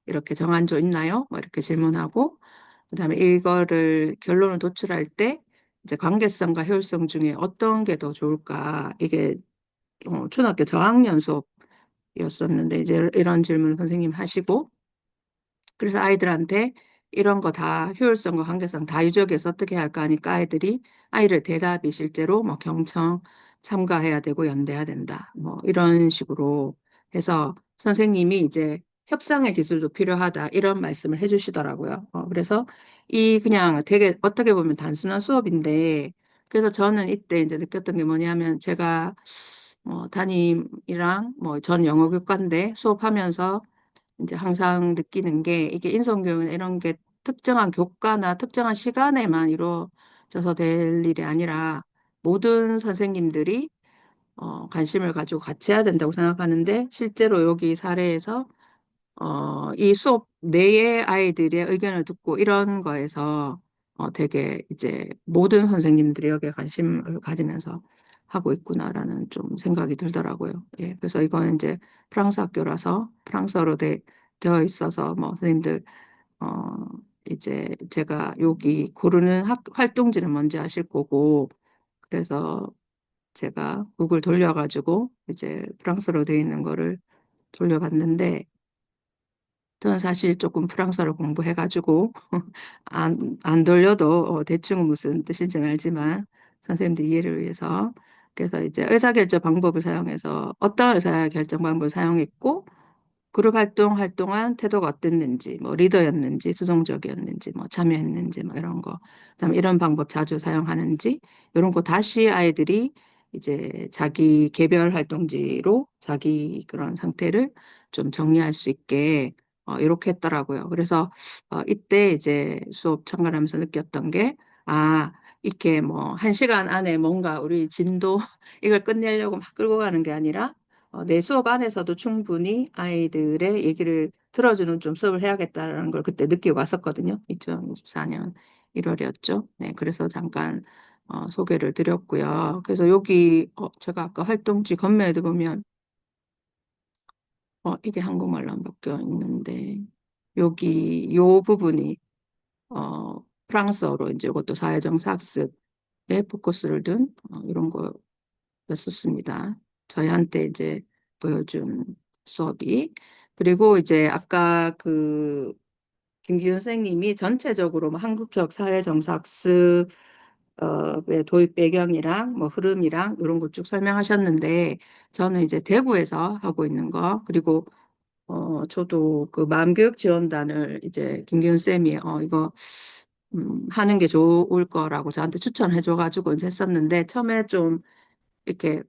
S1: 이렇게 정한 조 있나요? 뭐 이렇게 질문하고, 그다음에 이거를 결론을 도출할 때 이제 관계성과 효율성 중에 어떤 게 더 좋을까? 이게 초등학교 저학년 수업이었었는데 이제 이런 질문을 선생님 하시고, 그래서 아이들한테 이런 거 다 효율성과 관계성 다 유적해서 어떻게 할까 하니까 아이를 대답이 실제로 뭐 경청 참가해야 되고 연대해야 된다. 뭐 이런 식으로 해서 선생님이 이제 협상의 기술도 필요하다 이런 말씀을 해주시더라고요. 그래서 이 그냥 되게 어떻게 보면 단순한 수업인데, 그래서 저는 이때 이제 느꼈던 게 뭐냐면 제가 담임이랑 뭐 전 영어 교과인데 수업하면서 이제 항상 느끼는 게 이게 인성교육은 이런 게 특정한 교과나 특정한 시간에만 이루어져서 될 일이 아니라 모든 선생님들이 관심을 가지고 같이 해야 된다고 생각하는데, 실제로 여기 사례에서 이 수업 내의 아이들의 의견을 듣고 이런 거에서 되게 이제 모든 선생님들이 여기에 관심을 가지면서 하고 있구나라는 좀 생각이 들더라고요. 예, 그래서 이거는 이제 프랑스 학교라서 프랑스어로 되어 있어서 뭐 선생님들 어, 이제 제가 여기 고르는 활동지는 뭔지 아실 거고, 그래서 제가 북을 돌려가지고 이제 프랑스어로 되어 있는 거를 돌려봤는데, 저는 사실 조금 프랑스어를 공부해가지고 안 돌려도 대충 무슨 뜻인지는 알지만 선생님들 이해를 위해서, 그래서 이제 의사결정 방법을 사용해서 어떤 의사결정 방법을 사용했고 그룹 활동한 태도가 어땠는지, 뭐 리더였는지, 수동적이었는지, 뭐 참여했는지, 뭐 이런 거. 그다음에 이런 방법 자주 사용하는지, 이런 거 다시 아이들이 이제 자기 개별 활동지로 자기 그런 상태를 좀 정리할 수 있게 이렇게 했더라고요. 그래서 이때 이제 수업 참가하면서 느꼈던 게, 이렇게 뭐 1시간 안에 뭔가 우리 진도 이걸 끝내려고 막 끌고 가는 게 아니라 내 수업 안에서도 충분히 아이들의 얘기를 들어주는 좀 수업을 해야겠다라는 걸 그때 느끼고 왔었거든요. 2024년 1월이었죠. 네, 그래서 잠깐 소개를 드렸고요. 그래서 여기 제가 아까 활동지 겉면에도 보면 이게 한국말로 안 바뀌어 있는데 여기 요 부분이 프랑스어로 이제 이것도 사회정사 학습에 포커스를 둔 이런 거였었습니다. 저희한테 이제 보여준 수업이. 그리고 이제 아까 그 김기훈 선생님이 전체적으로 뭐 한국적 사회정사학습의 도입 배경이랑 뭐 흐름이랑 이런 거 쭉 설명하셨는데, 저는 이제 대구에서 하고 있는 거, 그리고 저도 그 마음교육지원단을 이제 김기훈 쌤이 이거 하는 게 좋을 거라고 저한테 추천해줘가지고 이제 했었는데, 처음에 좀 이렇게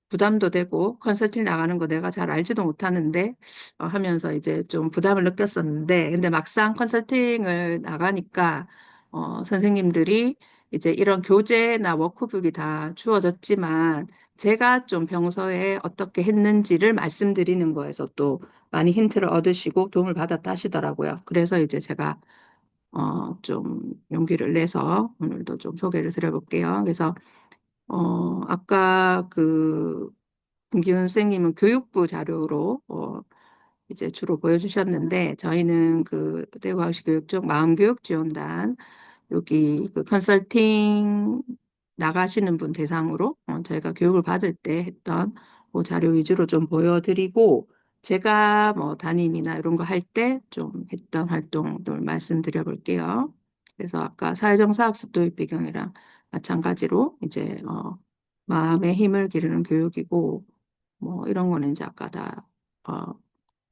S1: 부담도 되고 컨설팅 나가는 거 내가 잘 알지도 못하는데 하면서 이제 좀 부담을 느꼈었는데, 근데 막상 컨설팅을 나가니까 선생님들이 이제 이런 교재나 워크북이 다 주어졌지만 제가 좀 평소에 어떻게 했는지를 말씀드리는 거에서 또 많이 힌트를 얻으시고 도움을 받았다 하시더라고요. 그래서 이제 제가 좀 용기를 내서 오늘도 좀 소개를 드려볼게요. 그래서 아까 그 김기훈 선생님은 교육부 자료로 이제 주로 보여주셨는데 저희는 그 대구광역시교육 쪽 마음교육지원단 여기 그 컨설팅 나가시는 분 대상으로 저희가 교육을 받을 때 했던 그 자료 위주로 좀 보여드리고 제가 뭐 담임이나 이런 거 할 때 좀 했던 활동들 말씀드려 볼게요. 그래서 아까 사회정사학습 도입 배경이랑 마찬가지로 이제 마음의 힘을 기르는 교육이고 뭐 이런 거는 이제 아까 다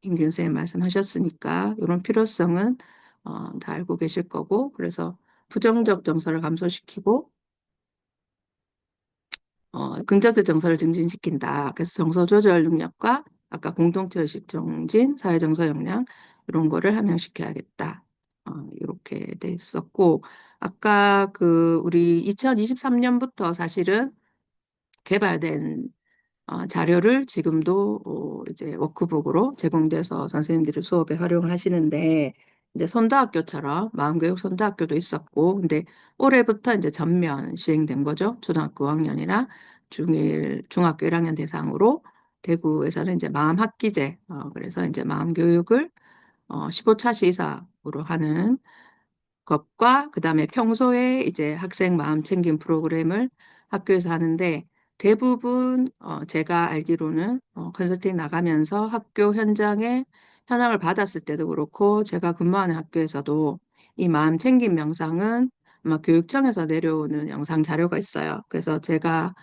S1: 김균 쌤 말씀하셨으니까 이런 필요성은 다 알고 계실 거고 그래서 부정적 정서를 감소시키고 긍정적 정서를 증진시킨다. 그래서 정서 조절 능력과 아까 공동체 의식 정진, 사회 정서 역량 이런 거를 함양시켜야겠다. 이렇게 돼 있었고 아까 그 우리 2023년부터 사실은 개발된 자료를 지금도 이제 워크북으로 제공돼서 선생님들이 수업에 활용을 하시는데 이제 선도학교처럼 마음교육 선도학교도 있었고 근데 올해부터 이제 전면 시행된 거죠. 초등학교 5학년이나 중학교 1학년 대상으로 대구에서는 이제 마음학기제 그래서 이제 마음교육을 15차 시사으로 하는 것과 그다음에 평소에 이제 학생 마음 챙김 프로그램을 학교에서 하는데 대부분 제가 알기로는 컨설팅 나가면서 학교 현장에 현황을 받았을 때도 그렇고 제가 근무하는 학교에서도 이 마음 챙김 명상은 아마 교육청에서 내려오는 영상 자료가 있어요. 그래서 제가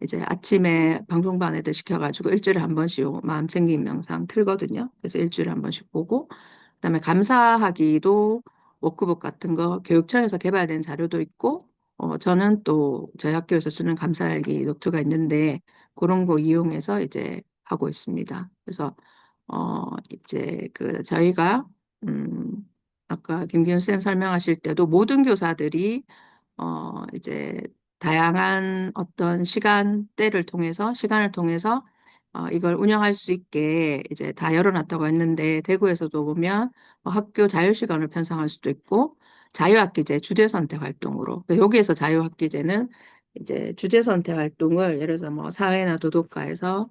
S1: 이제 아침에 방송반 애들 시켜가지고 일주일에 한 번씩 요 마음 챙김 명상 틀거든요. 그래서 일주일에 한 번씩 보고 그다음에 감사하기도 워크북 같은 거 교육청에서 개발된 자료도 있고 저는 또 저희 학교에서 쓰는 감사일기 노트가 있는데 그런 거 이용해서 이제 하고 있습니다. 그래서 이제 그 저희가 음 아까 김기훈 쌤 설명하실 때도 모든 교사들이 이제 다양한 어떤 시간대를 통해서 시간을 통해서 이걸 운영할 수 있게 이제 다 열어놨다고 했는데 대구에서도 보면 학교 자유시간을 편성할 수도 있고 자유학기제 주제선택 활동으로 여기에서 자유학기제는 이제 주제선택 활동을 예를 들어서 뭐 사회나 도덕과에서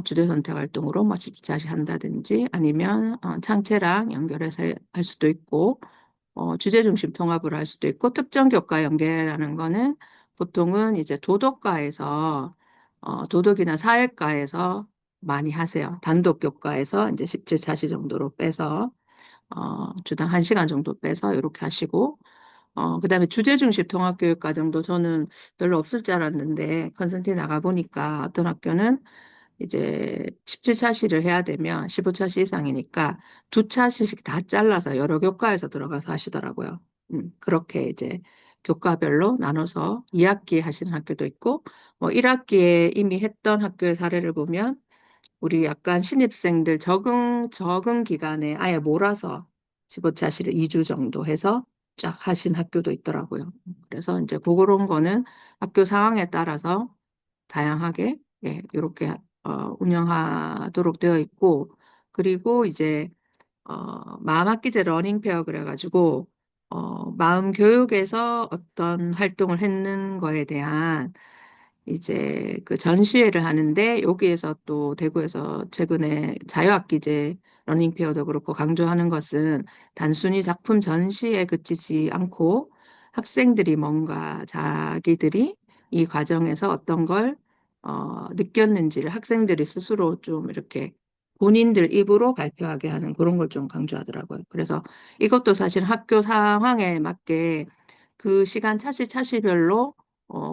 S1: 주제선택 활동으로 뭐 집자시 한다든지 아니면 창체랑 연결해서 할 수도 있고 주제 중심 통합을 할 수도 있고 특정 교과 연계라는 거는 보통은 이제 도덕과에서 도덕이나 사회과에서 많이 하세요. 단독 교과에서 이제 17차시 정도로 빼서 주당 1시간 정도 빼서 이렇게 하시고 그다음에 주제 중심 통합교육 과정도 저는 별로 없을 줄 알았는데 컨설팅 나가 보니까 어떤 학교는 이제 17차시를 해야 되면 15차시 이상이니까 두 차시씩 다 잘라서 여러 교과에서 들어가서 하시더라고요. 그렇게 이제 교과별로 나눠서 2학기 하시는 학교도 있고 뭐 1학기에 이미 했던 학교의 사례를 보면 우리 약간 신입생들 적응 기간에 아예 몰아서 15차시를 2주 정도 해서 쫙 하신 학교도 있더라고요. 그래서 이제 그런 거는 학교 상황에 따라서 다양하게 예, 이렇게 운영하도록 되어 있고 그리고 이제 마음학기제 러닝페어 그래가지고 마음 교육에서 어떤 활동을 했는 거에 대한 이제 그 전시회를 하는데 여기에서 또 대구에서 최근에 자유학기제 러닝페어도 그렇고 강조하는 것은 단순히 작품 전시에 그치지 않고 학생들이 뭔가 자기들이 이 과정에서 어떤 걸 느꼈는지를 학생들이 스스로 좀 이렇게 본인들 입으로 발표하게 하는 그런 걸 좀 강조하더라고요. 그래서 이것도 사실 학교 상황에 맞게 그 시간 차시별로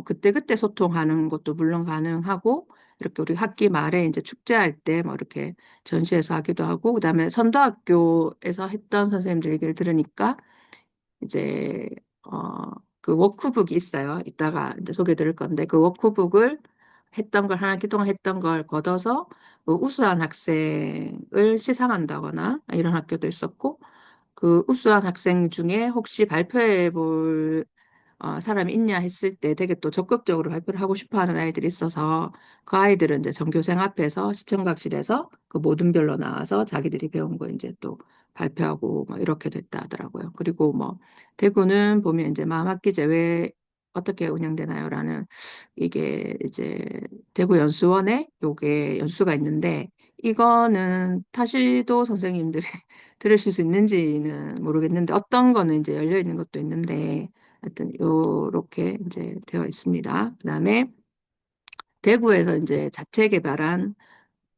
S1: 그때그때 소통하는 것도 물론 가능하고 이렇게 우리 학기 말에 이제 축제할 때 뭐 이렇게 전시해서 하기도 하고 그다음에 선도학교에서 했던 선생님들 얘기를 들으니까 이제 그 워크북이 있어요. 이따가 이제 소개 드릴 건데 그 워크북을 했던 걸 하나 그동안 했던 걸 걷어서 그 우수한 학생을 시상한다거나 이런 학교도 있었고 그 우수한 학생 중에 혹시 발표해 볼 사람이 있냐 했을 때 되게 또 적극적으로 발표를 하고 싶어 하는 아이들이 있어서 그 아이들은 이제 전교생 앞에서 시청각실에서 그 모든별로 나와서 자기들이 배운 거 이제 또 발표하고 뭐 이렇게 됐다 하더라고요. 그리고 뭐 대구는 보면 이제 마음학기제 왜 어떻게 운영되나요라는 이게 이제 대구 연수원에 요게 연수가 있는데 이거는 타시도 선생님들이 들으실 수 있는지는 모르겠는데 어떤 거는 이제 열려 있는 것도 있는데 하여튼 요렇게 이제 되어 있습니다. 그다음에 대구에서 이제 자체 개발한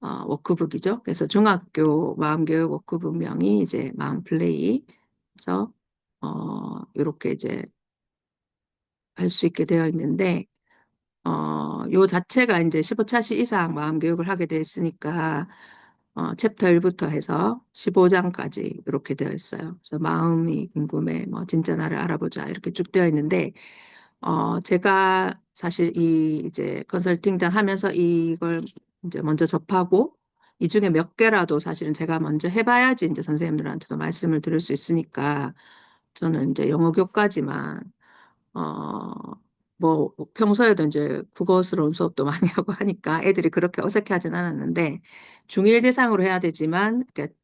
S1: 워크북이죠. 그래서 중학교 마음교육 워크북명이 이제 마음플레이. 그래서 이렇게 이제 할 수 있게 되어 있는데 요 자체가 이제 15차시 이상 마음 교육을 하게 돼 있으니까 챕터 1부터 해서 15장까지 이렇게 되어 있어요. 그래서 마음이 궁금해, 뭐 진짜 나를 알아보자 이렇게 쭉 되어 있는데 제가 사실 이 이제 컨설팅단 하면서 이걸 이제 먼저 접하고 이 중에 몇 개라도 사실은 제가 먼저 해봐야지 이제 선생님들한테도 말씀을 드릴 수 있으니까 저는 이제 영어 교과지만 어, 뭐 평소에도 이제 국어스러운 수업도 많이 하고 하니까 애들이 그렇게 어색해하진 않았는데 중1 대상으로 해야 되지만 그러니까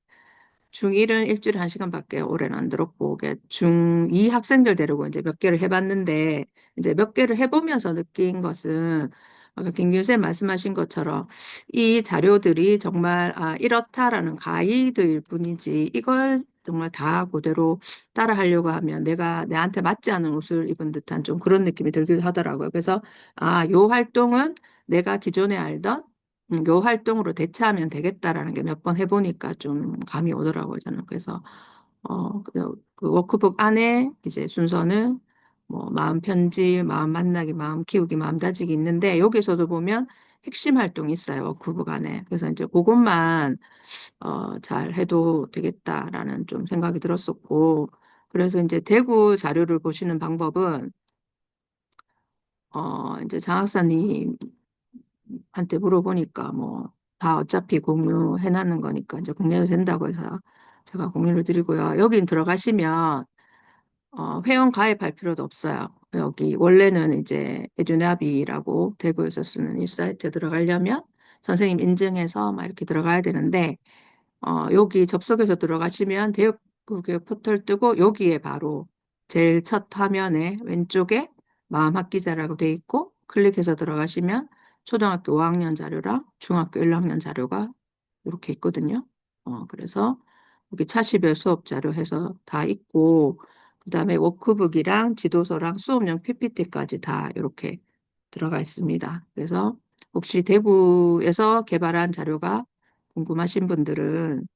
S1: 중1은 일주일에 1시간밖에 올해는 안 들었고 중2 학생들 데리고 이제 몇 개를 해봤는데 이제 몇 개를 해보면서 느낀 것은 아까 김규 쌤 말씀하신 것처럼 이 자료들이 정말 이렇다라는 가이드일 뿐이지 이걸 정말 다 그대로 따라하려고 하면 내가 내한테 맞지 않은 옷을 입은 듯한 좀 그런 느낌이 들기도 하더라고요. 그래서 요 활동은 내가 기존에 알던 요 활동으로 대체하면 되겠다라는 게 몇 번 해보니까 좀 감이 오더라고요, 저는. 그래서, 그 워크북 안에 이제 순서는 뭐 마음 편지, 마음 만나기, 마음 키우기, 마음 다지기 있는데 여기서도 보면 핵심 활동이 있어요, 워크북 안에. 그래서 이제 그것만 잘 해도 되겠다라는 좀 생각이 들었었고, 그래서 이제 대구 자료를 보시는 방법은 이제 장학사님 한테 물어보니까 뭐 다 어차피 공유해놨는 거니까 이제 공유해도 된다고 해서 제가 공유를 드리고요. 여긴 들어가시면 회원 가입할 필요도 없어요. 여기 원래는 이제 에듀나비라고 대구에서 쓰는 이 사이트에 들어가려면 선생님 인증해서 막 이렇게 들어가야 되는데 여기 접속해서 들어가시면 대구교육 포털 뜨고 여기에 바로 제일 첫 화면에 왼쪽에 마음 학기자라고 돼 있고 클릭해서 들어가시면 초등학교 5학년 자료랑 중학교 1학년 자료가 이렇게 있거든요. 그래서 여기 차시별 수업 자료 해서 다 있고 그다음에 워크북이랑 지도서랑 수업용 PPT까지 다 이렇게 들어가 있습니다. 그래서 혹시 대구에서 개발한 자료가 궁금하신 분들은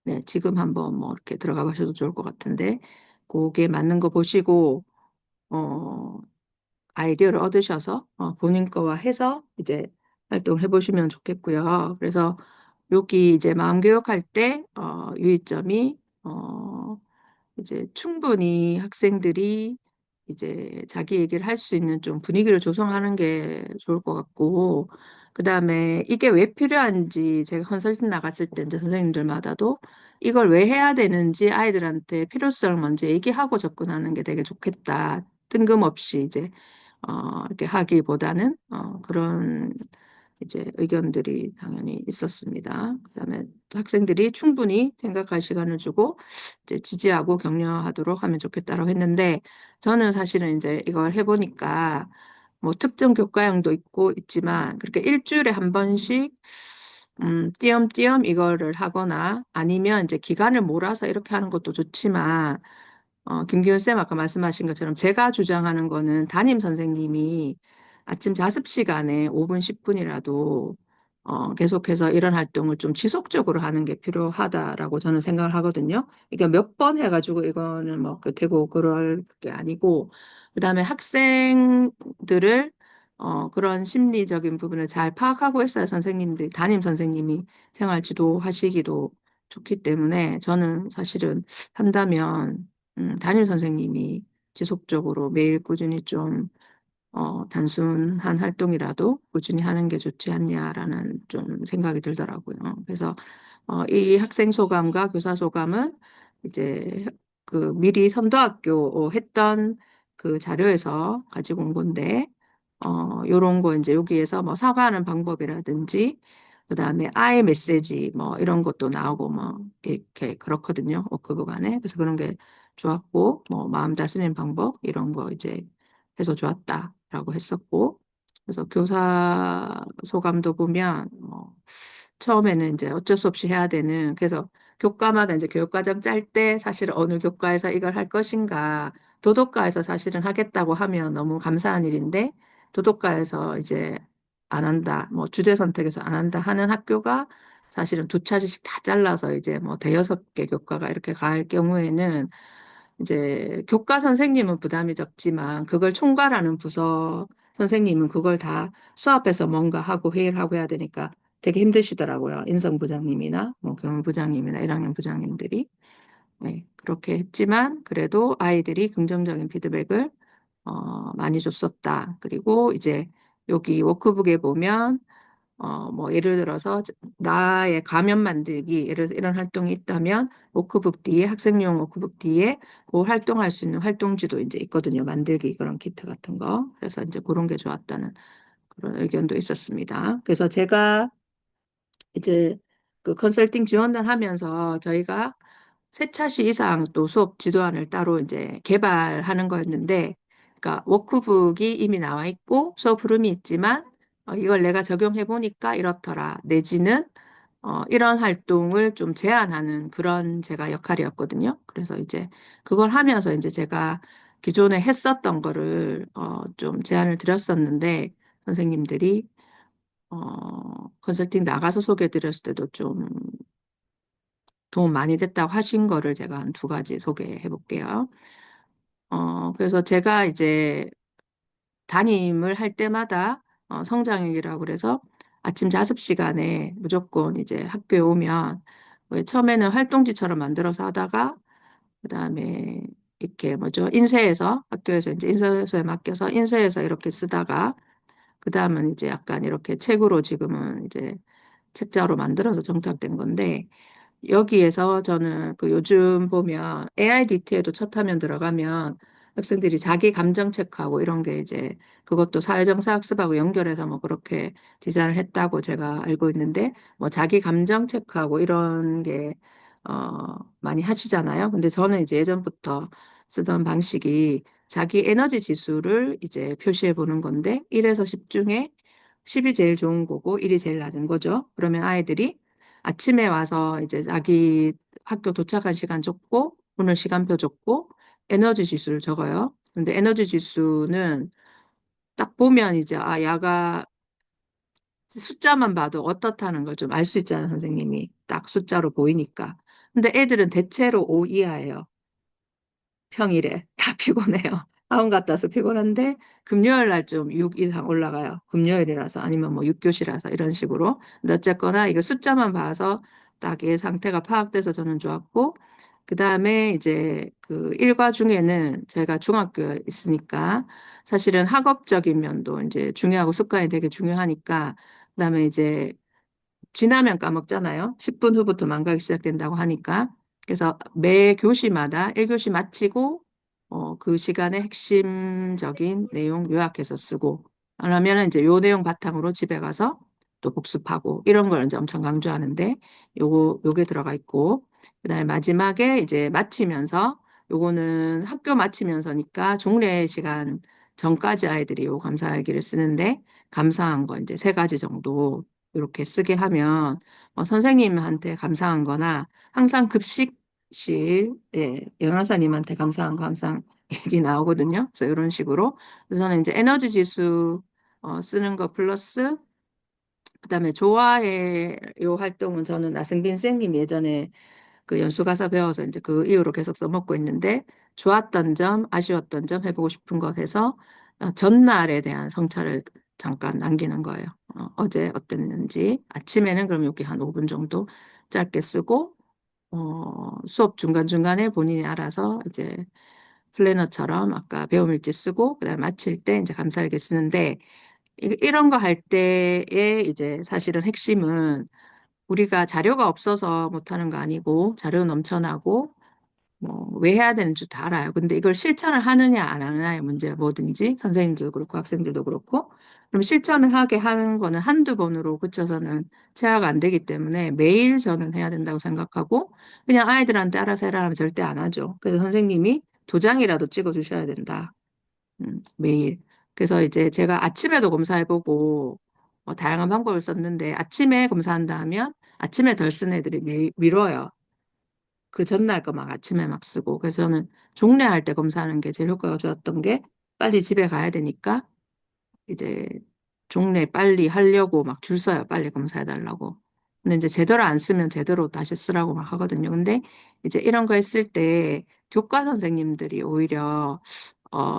S1: 네, 지금 한번 뭐 이렇게 들어가 보셔도 좋을 것 같은데 그게 맞는 거 보시고 어, 아이디어를 얻으셔서 본인 거와 해서 이제 활동을 해보시면 좋겠고요. 그래서 여기 이제 마음 교육할 때 유의점이 이제 충분히 학생들이 이제 자기 얘기를 할 수 있는 좀 분위기를 조성하는 게 좋을 것 같고, 그 다음에 이게 왜 필요한지 제가 컨설팅 나갔을 때 이제 선생님들마다도 이걸 왜 해야 되는지 아이들한테 필요성을 먼저 얘기하고 접근하는 게 되게 좋겠다. 뜬금없이 이제 이렇게 하기보다는 그런 이제 의견들이 당연히 있었습니다. 그다음에 학생들이 충분히 생각할 시간을 주고 이제 지지하고 격려하도록 하면 좋겠다라고 했는데 저는 사실은 이제 이걸 해보니까 뭐 특정 교과형도 있고 있지만 그렇게 일주일에 한 번씩 띄엄띄엄 이거를 하거나 아니면 이제 기간을 몰아서 이렇게 하는 것도 좋지만 김기현 쌤 아까 말씀하신 것처럼 제가 주장하는 거는 담임 선생님이 아침 자습 시간에 5분, 10분이라도 계속해서 이런 활동을 좀 지속적으로 하는 게 필요하다라고 저는 생각을 하거든요. 그러니까 몇 번 해가지고 이거는 뭐 되고 그럴 게 아니고 그다음에 학생들을 그런 심리적인 부분을 잘 파악하고 있어야 선생님들, 담임 선생님이 생활 지도하시기도 좋기 때문에 저는 사실은 한다면 담임 선생님이 지속적으로 매일 꾸준히 좀 단순한 활동이라도 꾸준히 하는 게 좋지 않냐라는 좀 생각이 들더라고요. 그래서 이 학생 소감과 교사 소감은 이제 그 미리 선도학교 했던 그 자료에서 가지고 온 건데 요런 거 이제 여기에서 뭐 사과하는 방법이라든지 그다음에 아이 메시지 뭐 이런 것도 나오고 뭐 이렇게 그렇거든요. 워크북 안에. 그래서 그런 게 좋았고 뭐 마음 다스리는 방법 이런 거 이제 해서 좋았다라고 했었고 그래서 교사 소감도 보면 처음에는 이제 어쩔 수 없이 해야 되는, 그래서 교과마다 이제 교육과정 짤 때 사실 어느 교과에서 이걸 할 것인가, 도덕과에서 사실은 하겠다고 하면 너무 감사한 일인데, 도덕과에서 이제 안 한다, 뭐 주제 선택해서 안 한다 하는 학교가 사실은 두 차례씩 다 잘라서 이제 뭐 대여섯 개 교과가 이렇게 갈 경우에는 이제 교과 선생님은 부담이 적지만 그걸 총괄하는 부서 선생님은 그걸 다 수업에서 뭔가 하고 회의를 하고 해야 되니까 되게 힘드시더라고요. 인성부장님이나 뭐 교무부장님이나 1학년 부장님들이. 네, 그렇게 했지만 그래도 아이들이 긍정적인 피드백을 많이 줬었다. 그리고 이제 여기 워크북에 보면 뭐 예를 들어서 나의 가면 만들기 예를 들어 이런 활동이 있다면 워크북 뒤에 학생용 워크북 뒤에 그 활동할 수 있는 활동지도 이제 있거든요. 만들기 그런 키트 같은 거. 그래서 이제 그런 게 좋았다는 그런 의견도 있었습니다. 그래서 제가 이제 그 컨설팅 지원을 하면서 저희가 세 차시 이상 또 수업 지도안을 따로 이제 개발하는 거였는데, 그러니까 워크북이 이미 나와 있고 수업 흐름이 있지만 이걸 내가 적용해 보니까 이렇더라. 내지는 이런 활동을 좀 제안하는 그런 제가 역할이었거든요. 그래서 이제 그걸 하면서 이제 제가 기존에 했었던 거를 좀 제안을 드렸었는데 선생님들이 컨설팅 나가서 소개해 드렸을 때도 좀 도움 많이 됐다고 하신 거를 제가 한 두 가지 소개해 볼게요. 그래서 제가 이제 담임을 할 때마다 성장일이라고 그래서 아침 자습 시간에 무조건 이제 학교에 오면 왜 처음에는 활동지처럼 만들어서 하다가 그다음에 이렇게 뭐죠? 인쇄해서 학교에서 이제 인쇄소에 맡겨서 인쇄해서 이렇게 쓰다가 그다음은 이제 약간 이렇게 책으로 지금은 이제 책자로 만들어서 정착된 건데 여기에서 저는 그 요즘 보면 AIDT에도 첫 화면 들어가면 학생들이 자기 감정 체크하고 이런 게 이제 그것도 사회정사 학습하고 연결해서 뭐 그렇게 디자인을 했다고 제가 알고 있는데 뭐 자기 감정 체크하고 이런 게 많이 하시잖아요. 근데 저는 이제 예전부터 쓰던 방식이 자기 에너지 지수를 이제 표시해 보는 건데 1에서 10 중에 10이 제일 좋은 거고 1이 제일 낮은 거죠. 그러면 아이들이 아침에 와서 이제 자기 학교 도착한 시간 적고 오늘 시간표 적고 에너지 지수를 적어요. 근데 에너지 지수는 딱 보면 이제 아 야가 숫자만 봐도 어떻다는 걸 좀 알 수 있잖아요, 선생님이. 딱 숫자로 보이니까. 근데 애들은 대체로 5 이하예요. 평일에 다 피곤해요. 학원 갔다 와서 피곤한데 금요일 날 좀 6 이상 올라가요. 금요일이라서 아니면 뭐 6교시라서 이런 식으로. 근데 어쨌거나 이거 숫자만 봐서 딱 얘 상태가 파악돼서 저는 좋았고 그다음에 이제 그 일과 중에는 제가 중학교에 있으니까 사실은 학업적인 면도 이제 중요하고 습관이 되게 중요하니까 그다음에 이제 지나면 까먹잖아요. 10분 후부터 망각이 시작된다고 하니까. 그래서 매 교시마다 1교시 마치고 그 시간에 핵심적인 내용 요약해서 쓰고 그러면 이제 요 내용 바탕으로 집에 가서 또 복습하고 이런 걸 이제 엄청 강조하는데 요게 들어가 있고 그다음에 마지막에 이제 마치면서 요거는 학교 마치면서니까 종례 시간 전까지 아이들이 요 감사일기를 쓰는데 감사한 거 이제 세 가지 정도 이렇게 쓰게 하면 선생님한테 감사한 거나 항상 급식실 영양사님한테 감사한 거 항상 얘기 나오거든요. 그래서 이런 식으로 그래서 저는 이제 에너지 지수 쓰는 거 플러스 그다음에 좋아해 요 활동은 저는 나승빈 선생님 예전에 그 연수가사 배워서 이제 그 이후로 계속 써먹고 있는데 좋았던 점, 아쉬웠던 점 해보고 싶은 것 해서 전날에 대한 성찰을 잠깐 남기는 거예요. 어제 어땠는지 아침에는 그럼 여기 한 5분 정도 짧게 쓰고 수업 중간중간에 본인이 알아서 이제 플래너처럼 아까 배움일지 쓰고 그다음에 마칠 때 이제 감사일기 쓰는데 이런 거 할 때에 이제 사실은 핵심은 우리가 자료가 없어서 못하는 거 아니고 자료 넘쳐나고 뭐 왜 해야 되는지 다 알아요. 근데 이걸 실천을 하느냐 안 하느냐의 문제야 뭐든지 선생님들도 그렇고 학생들도 그렇고 그럼 실천을 하게 하는 거는 한두 번으로 그쳐서는 체화가 안 되기 때문에 매일 저는 해야 된다고 생각하고 그냥 아이들한테 알아서 해라 하면 절대 안 하죠. 그래서 선생님이 도장이라도 찍어 주셔야 된다. 매일. 그래서 이제 제가 아침에도 검사해보고 뭐 다양한 방법을 썼는데 아침에 검사한다 하면 아침에 덜 쓴 애들이 미뤄요. 그 전날 거 막 아침에 막 쓰고. 그래서 저는 종례할 때 검사하는 게 제일 효과가 좋았던 게 빨리 집에 가야 되니까 이제 종례 빨리 하려고 막 줄 서요. 빨리 검사해 달라고. 근데 이제 제대로 안 쓰면 제대로 다시 쓰라고 막 하거든요. 근데 이제 이런 거 했을 때 교과 선생님들이 오히려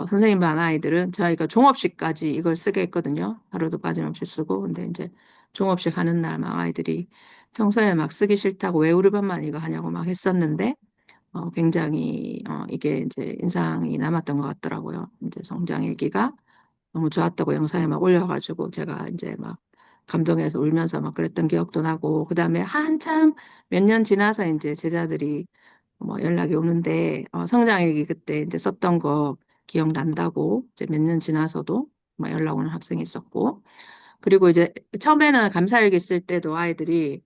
S1: 선생님 반 아이들은 저희가 종업식까지 이걸 쓰게 했거든요. 하루도 빠짐없이 쓰고. 근데 이제 종업식 하는 날 막 아이들이 평소에 막 쓰기 싫다고 왜 우리 반만 이거 하냐고 막 했었는데 굉장히 이게 이제 인상이 남았던 것 같더라고요. 이제 성장 일기가 너무 좋았다고 영상에 막 올려가지고 제가 이제 막 감동해서 울면서 막 그랬던 기억도 나고 그다음에 한참 몇 년 지나서 이제 제자들이 뭐 연락이 오는데 성장일기 그때 이제 썼던 거 기억난다고 이제 몇 년 지나서도 막 연락 오는 학생이 있었고 그리고 이제 처음에는 감사일기 쓸 때도 아이들이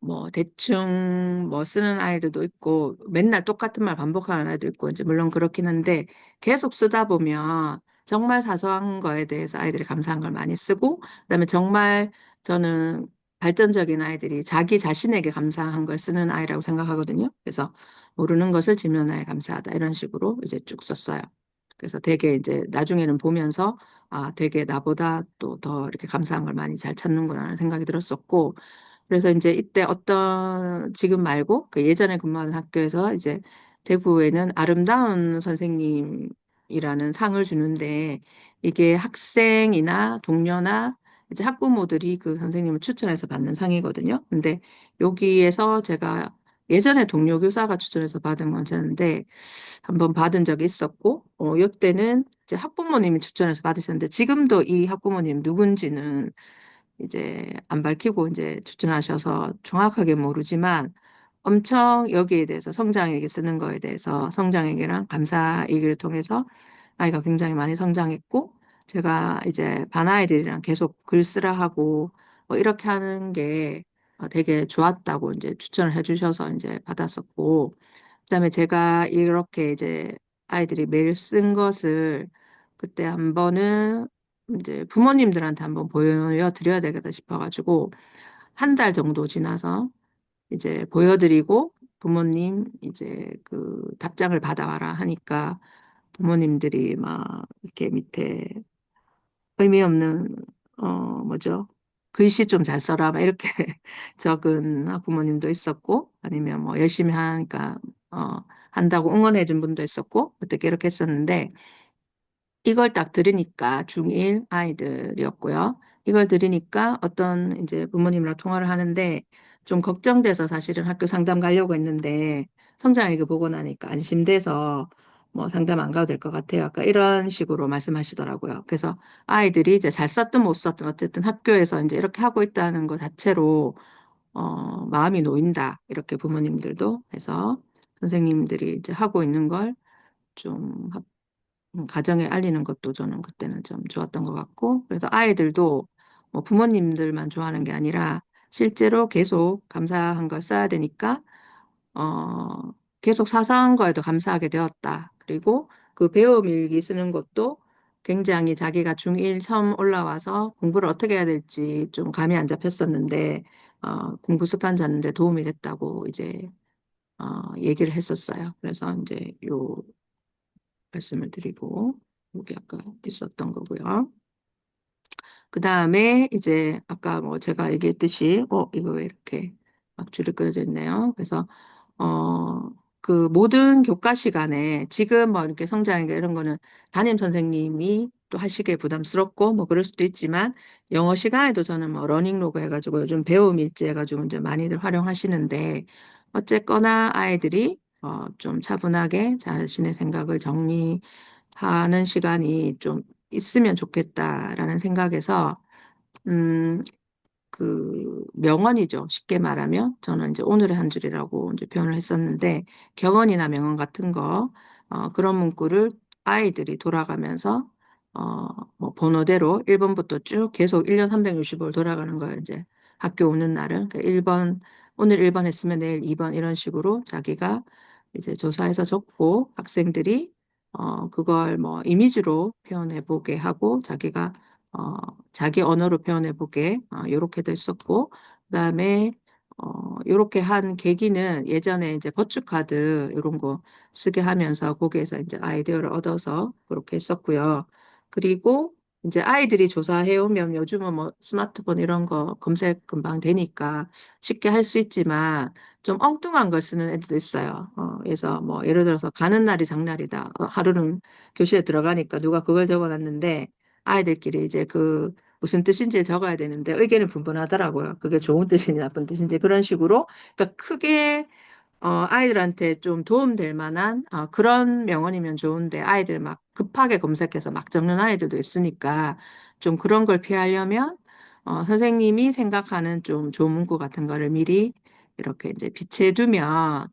S1: 뭐 대충 뭐 쓰는 아이들도 있고 맨날 똑같은 말 반복하는 아이도 있고 이제 물론 그렇긴 한데 계속 쓰다 보면 정말 사소한 거에 대해서 아이들이 감사한 걸 많이 쓰고 그다음에 정말 저는 발전적인 아이들이 자기 자신에게 감사한 걸 쓰는 아이라고 생각하거든요. 그래서 모르는 것을 지면하에 감사하다 이런 식으로 이제 쭉 썼어요. 그래서 되게 이제 나중에는 보면서 아 되게 나보다 또 더 이렇게 감사한 걸 많이 잘 찾는구나 하는 생각이 들었었고 그래서 이제 이때 어떤 지금 말고 그 예전에 근무하는 학교에서 이제 대구에는 아름다운 선생님이라는 상을 주는데 이게 학생이나 동료나 이제 학부모들이 그 선생님을 추천해서 받는 상이거든요. 근데 여기에서 제가 예전에 동료 교사가 추천해서 받은 건였는데 한번 받은 적이 있었고 이때는 이제 학부모님이 추천해서 받으셨는데 지금도 이 학부모님 누군지는 이제 안 밝히고 이제 추천하셔서 정확하게 모르지만 엄청 여기에 대해서 성장일기 쓰는 거에 대해서 성장일기랑 감사일기를 통해서 아이가 굉장히 많이 성장했고 제가 이제 반 아이들이랑 계속 글 쓰라 하고 뭐 이렇게 하는 게 되게 좋았다고 이제 추천을 해주셔서 이제 받았었고 그다음에 제가 이렇게 이제 아이들이 매일 쓴 것을 그때 한 번은 이제 부모님들한테 한번 보여드려야 되겠다 싶어가지고 한 달 정도 지나서 이제 보여드리고 부모님 이제 그 답장을 받아와라 하니까 부모님들이 막 이렇게 밑에 의미 없는 뭐죠? 글씨 좀 잘 써라 막 이렇게 적은 부모님도 있었고 아니면 뭐 열심히 하니까 한다고 응원해 준 분도 있었고 어떻게 이렇게 했었는데 이걸 딱 들으니까 중1 아이들이었고요. 이걸 들으니까 어떤 이제 부모님이랑 통화를 하는데 좀 걱정돼서 사실은 학교 상담 가려고 했는데 성장일기 보고 나니까 안심돼서 뭐 상담 안 가도 될 것 같아요. 아까 이런 식으로 말씀하시더라고요. 그래서 아이들이 이제 잘 썼든 못 썼든 어쨌든 학교에서 이제 이렇게 하고 있다는 것 자체로 마음이 놓인다. 이렇게 부모님들도 해서 선생님들이 이제 하고 있는 걸좀 가정에 알리는 것도 저는 그때는 좀 좋았던 것 같고, 그래서 아이들도 뭐 부모님들만 좋아하는 게 아니라 실제로 계속 감사한 걸 써야 되니까, 어, 계속 사소한 거에도 감사하게 되었다. 그리고 그 배움 일기 쓰는 것도 굉장히 자기가 중1 처음 올라와서 공부를 어떻게 해야 될지 좀 감이 안 잡혔었는데, 공부 습관 잡는데 도움이 됐다고 이제, 얘기를 했었어요. 그래서 이제 요 말씀을 드리고 여기 아까 있었던 거고요. 그 다음에 이제 아까 뭐 제가 얘기했듯이 이거 왜 이렇게 막 줄이 그어져 있네요. 그래서 그 모든 교과 시간에 지금 뭐 이렇게 성장이나 이런 거는 담임 선생님이 또 하시기에 부담스럽고 뭐 그럴 수도 있지만 영어 시간에도 저는 뭐 러닝로그 해가지고 요즘 배움 일지 해가지고 이제 많이들 활용하시는데 어쨌거나 아이들이 좀 차분하게 자신의 생각을 정리하는 시간이 좀 있으면 좋겠다라는 생각에서 음, 그 명언이죠. 쉽게 말하면 저는 이제 오늘의 한 줄이라고 이제 표현을 했었는데 격언이나 명언 같은 거 그런 문구를 아이들이 돌아가면서 뭐 번호대로 1번부터 쭉 계속 1년 365일 돌아가는 거예요. 이제 학교 오는 날은 그러니까 1번 오늘 1번 했으면 내일 2번 이런 식으로 자기가 이제 조사해서 적고 학생들이 그걸 뭐 이미지로 표현해 보게 하고 자기가 어, 자기 언어로 표현해보게, 요렇게도 했었고, 그다음에, 요렇게 한 계기는 예전에 이제 버추카드 이런 거 쓰게 하면서 거기에서 이제 아이디어를 얻어서 그렇게 했었고요. 그리고 이제 아이들이 조사해오면 요즘은 뭐 스마트폰 이런 거 검색 금방 되니까 쉽게 할 수 있지만 좀 엉뚱한 걸 쓰는 애들도 있어요. 그래서 뭐 예를 들어서 가는 날이 장날이다. 하루는 교실에 들어가니까 누가 그걸 적어놨는데 아이들끼리 이제 그 무슨 뜻인지를 적어야 되는데 의견이 분분하더라고요. 그게 좋은 뜻인지 나쁜 뜻인지 그런 식으로 그러니까 크게 아이들한테 좀 도움될 만한 그런 명언이면 좋은데 아이들 막 급하게 검색해서 막 적는 아이들도 있으니까 좀 그런 걸 피하려면 선생님이 생각하는 좀 좋은 문구 같은 거를 미리 이렇게 이제 비치해 두면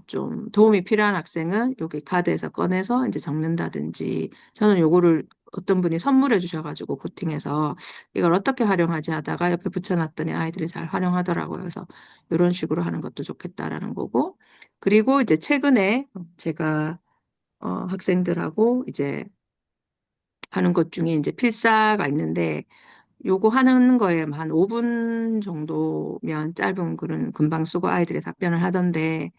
S1: 좀 도움이 필요한 학생은 여기 카드에서 꺼내서 이제 적는다든지 저는 요거를 어떤 분이 선물해 주셔가지고 코팅해서 이걸 어떻게 활용하지 하다가 옆에 붙여놨더니 아이들이 잘 활용하더라고요. 그래서 이런 식으로 하는 것도 좋겠다라는 거고 그리고 이제 최근에 제가 학생들하고 이제 하는 것 중에 이제 필사가 있는데 요거 하는 거에 한 5분 정도면 짧은 글은 금방 쓰고 아이들이 답변을 하던데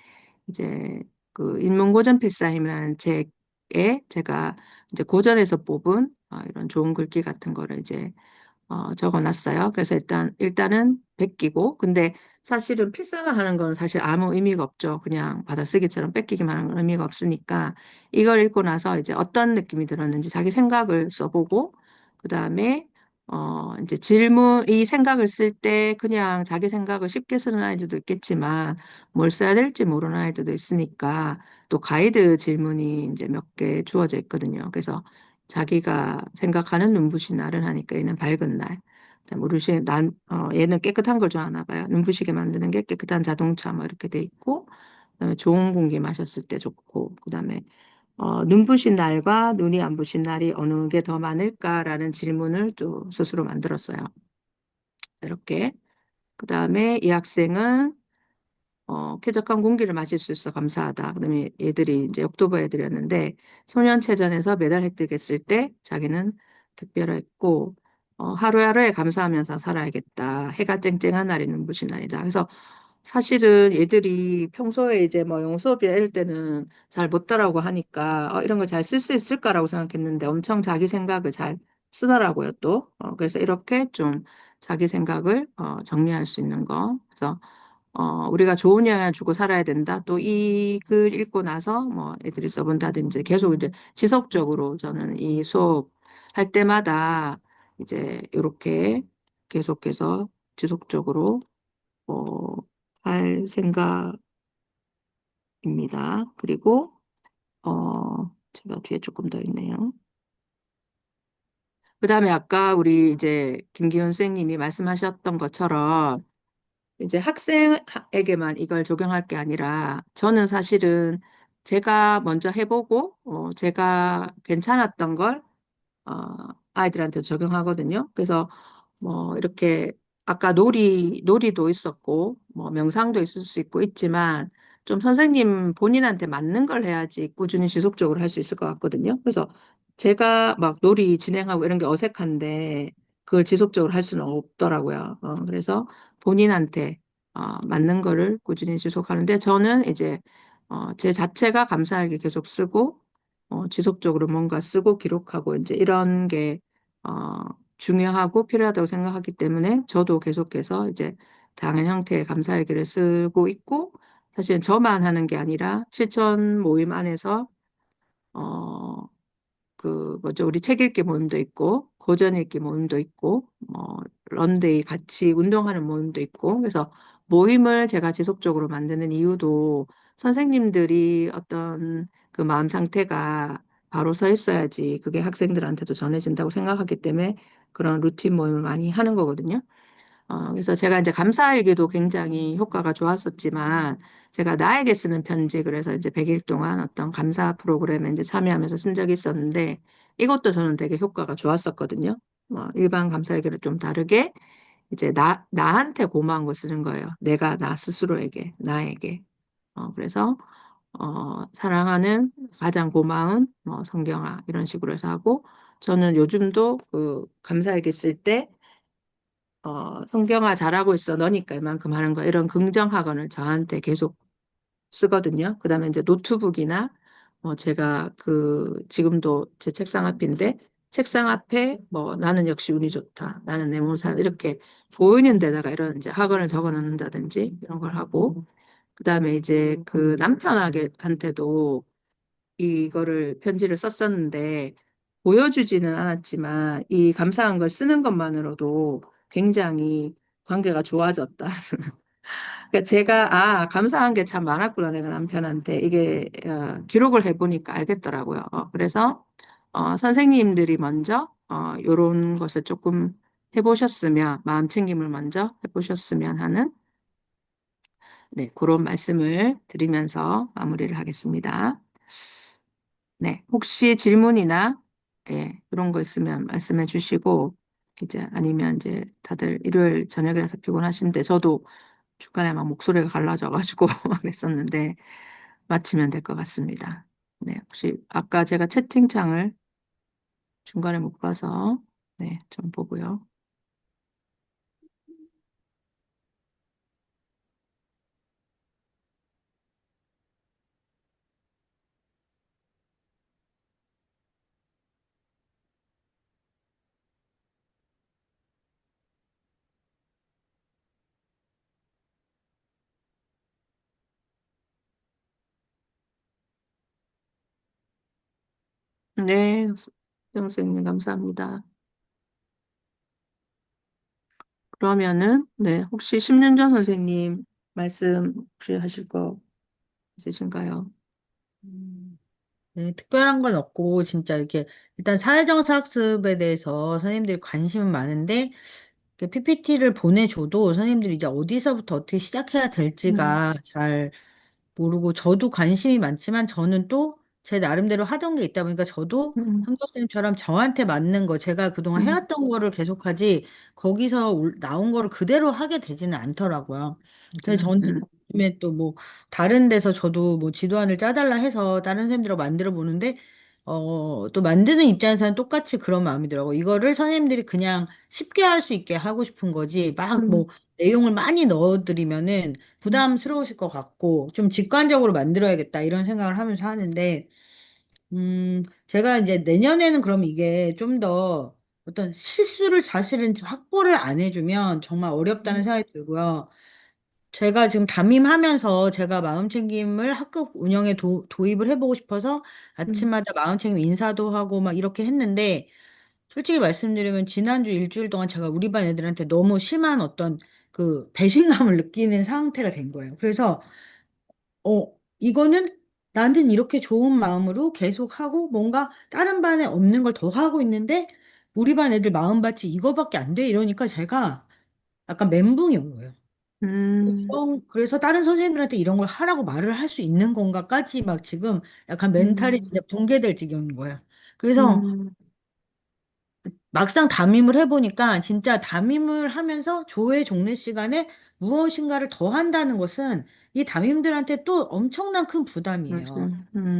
S1: 이제 그 인문고전 필사임이라는 책에 제가 이제 고전에서 뽑은 이런 좋은 글귀 같은 거를 이제 적어놨어요. 그래서 일단은 베끼고 근데 사실은 필사가 하는 건 사실 아무 의미가 없죠. 그냥 받아쓰기처럼 뺏기기만 하는 건 의미가 없으니까 이걸 읽고 나서 이제 어떤 느낌이 들었는지 자기 생각을 써보고 그다음에 이제 이 생각을 쓸 때 그냥 자기 생각을 쉽게 쓰는 아이들도 있겠지만 뭘 써야 될지 모르는 아이들도 있으니까 또 가이드 질문이 이제 몇 개 주어져 있거든요. 그래서 자기가 생각하는 눈부신 날은 하니까 얘는 밝은 날. 그다음에 얘는 깨끗한 걸 좋아하나 봐요. 눈부시게 만드는 게 깨끗한 자동차 뭐 이렇게 돼 있고, 그다음에 좋은 공기 마셨을 때 좋고, 그다음에 눈부신 날과 눈이 안 부신 날이 어느 게 더 많을까라는 질문을 또 스스로 만들었어요. 이렇게. 그다음에 이 학생은 쾌적한 공기를 마실 수 있어 감사하다. 그다음에 얘들이 이제 옥토버 애들이었는데 소년체전에서 메달 획득했을 때 자기는 특별했고 하루하루에 감사하면서 살아야겠다. 해가 쨍쨍한 날이 눈부신 날이다. 그래서 사실은 얘들이 평소에 이제 뭐 영어 수업이나 이럴 때는 잘 못 따라오고 하니까 이런 걸 잘 쓸 수 있을까라고 생각했는데 엄청 자기 생각을 잘 쓰더라고요 또. 그래서 이렇게 좀 자기 생각을 정리할 수 있는 거. 그래서 우리가 좋은 영향을 주고 살아야 된다. 또 이 글 읽고 나서 뭐 애들이 써본다든지 계속 이제 지속적으로 저는 이 수업 할 때마다 이제 이렇게 계속해서 지속적으로 어, 할 생각입니다. 그리고 제가 뒤에 조금 더 있네요. 그다음에 아까 우리 이제 김기훈 선생님이 말씀하셨던 것처럼 이제 학생에게만 이걸 적용할 게 아니라 저는 사실은 제가 먼저 해보고 제가 괜찮았던 걸 아이들한테 적용하거든요. 그래서 뭐 이렇게 아까 놀이도 있었고 뭐 명상도 있을 수 있고 있지만 좀 선생님 본인한테 맞는 걸 해야지 꾸준히 지속적으로 할 수 있을 것 같거든요. 그래서 제가 막 놀이 진행하고 이런 게 어색한데 그걸 지속적으로 할 수는 없더라고요. 그래서 본인한테 맞는 거를 꾸준히 지속하는데 저는 이제 제 자체가 감사하게 계속 쓰고 지속적으로 뭔가 쓰고 기록하고 이제 이런 게 어, 중요하고 필요하다고 생각하기 때문에 저도 계속해서 이제 다양한 형태의 감사일기를 쓰고 있고 사실 저만 하는 게 아니라 실천 모임 안에서 어, 그 뭐죠 우리 책 읽기 모임도 있고 고전 읽기 모임도 있고 뭐 런데이 같이 운동하는 모임도 있고 그래서 모임을 제가 지속적으로 만드는 이유도 선생님들이 어떤 그 마음 상태가 바로 서 있어야지 그게 학생들한테도 전해진다고 생각하기 때문에 그런 루틴 모임을 많이 하는 거거든요. 그래서 제가 이제 감사일기도 굉장히 효과가 좋았었지만 제가 나에게 쓰는 편지 그래서 이제 100일 동안 어떤 감사 프로그램에 이제 참여하면서 쓴 적이 있었는데 이것도 저는 되게 효과가 좋았었거든요. 일반 감사일기를 좀 다르게 이제 나한테 고마운 걸 쓰는 거예요. 내가 나 스스로에게, 나에게. 그래서 사랑하는 가장 고마운 성경아 이런 식으로 해서 하고 저는 요즘도 그 감사일기 쓸 때, 성경아 잘하고 있어. 너니까 이만큼 하는 거. 이런 긍정학언을 저한테 계속 쓰거든요. 그다음에 이제 노트북이나 제가 그 지금도 제 책상 앞인데 책상 앞에 뭐 나는 역시 운이 좋다. 나는 내 몸을 살 이렇게 보이는 데다가 이런 이제 학언을 적어 놓는다든지 이런 걸 하고 그다음에 이제 그 남편에게한테도 이거를 편지를 썼었는데 보여주지는 않았지만 이 감사한 걸 쓰는 것만으로도 굉장히 관계가 좋아졌다. 그러니까 제가 감사한 게 참 많았구나 내가 남편한테 이게 기록을 해보니까 알겠더라고요. 그래서 선생님들이 먼저 이런 것을 조금 해보셨으면 마음 챙김을 먼저 해보셨으면 하는 네 그런 말씀을 드리면서 마무리를 하겠습니다. 네 혹시 질문이나 예, 그런 거 있으면 말씀해 주시고 이제 아니면 이제 다들 일요일 저녁이라서 피곤하신데 저도 중간에 막 목소리가 갈라져가지고 막 그랬었는데 마치면 될 것 같습니다. 네, 혹시 아까 제가 채팅창을 중간에 못 봐서 네, 좀 보고요. 네, 선생님 감사합니다. 그러면은 네, 혹시 심윤정 선생님 말씀 혹시 하실 거 있으신가요?
S13: 네, 특별한 건 없고, 진짜 이렇게, 일단 사회정사 학습에 대해서 선생님들이 관심은 많은데, PPT를 보내줘도 선생님들이 이제 어디서부터 어떻게 시작해야 될지가 잘 모르고, 저도 관심이 많지만, 저는 또 제 나름대로 하던 게 있다 보니까, 저도 한교수님처럼 저한테 맞는 거, 제가 그동안 해왔던 거를 계속하지, 거기서 나온 거를 그대로 하게 되지는 않더라고요. 그래서 저는 요즘에 또 뭐, 다른 데서 저도 뭐 지도안을 짜달라 해서 다른 선생님들하고 만들어 보는데, 또 만드는 입장에서는 똑같이 그런 마음이 들어요. 이거를 선생님들이 그냥 쉽게 할 수 있게 하고 싶은 거지, 막 뭐, 내용을 많이 넣어드리면은 부담스러우실 것 같고, 좀 직관적으로 만들어야겠다, 이런 생각을 하면서 하는데, 제가 이제 내년에는 그럼 이게 좀 더 어떤 실수를 사실은 확보를 안 해주면 정말 어렵다는 생각이 들고요. 제가 지금 담임하면서 제가 마음챙김을 학급 운영에 도입을 해보고 싶어서 아침마다 마음챙김 인사도 하고 막 이렇게 했는데 솔직히 말씀드리면 지난주 일주일 동안 제가 우리 반 애들한테 너무 심한 어떤 그 배신감을 느끼는 상태가 된 거예요. 그래서 이거는 나한테는 이렇게 좋은 마음으로 계속하고 뭔가 다른 반에 없는 걸 더 하고 있는데 우리 반 애들 마음밭이 이거밖에 안 돼 이러니까 제가 약간 멘붕이 온 거예요. 그래서 다른 선생님들한테 이런 걸 하라고 말을 할 수 있는 건가까지 막 지금 약간 멘탈이 진짜 붕괴될 지경인 거예요. 그래서 막상 담임을 해보니까 진짜 담임을 하면서 조회 종례 시간에 무엇인가를 더 한다는 것은 이 담임들한테 또 엄청난 큰 부담이에요.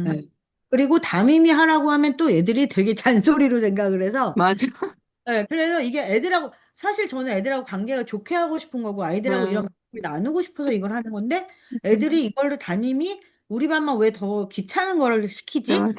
S13: 네. 그리고 담임이 하라고 하면 또 애들이 되게 잔소리로 생각을 해서
S1: 맞아.
S13: 네, 그래서 이게 애들하고, 사실 저는 애들하고 관계가 좋게 하고 싶은 거고, 아이들하고 이런 걸 나누고 싶어서 이걸 하는 건데, 애들이 이걸로 담임이 우리 반만 왜 더 귀찮은 거를 시키지?
S1: 맞아.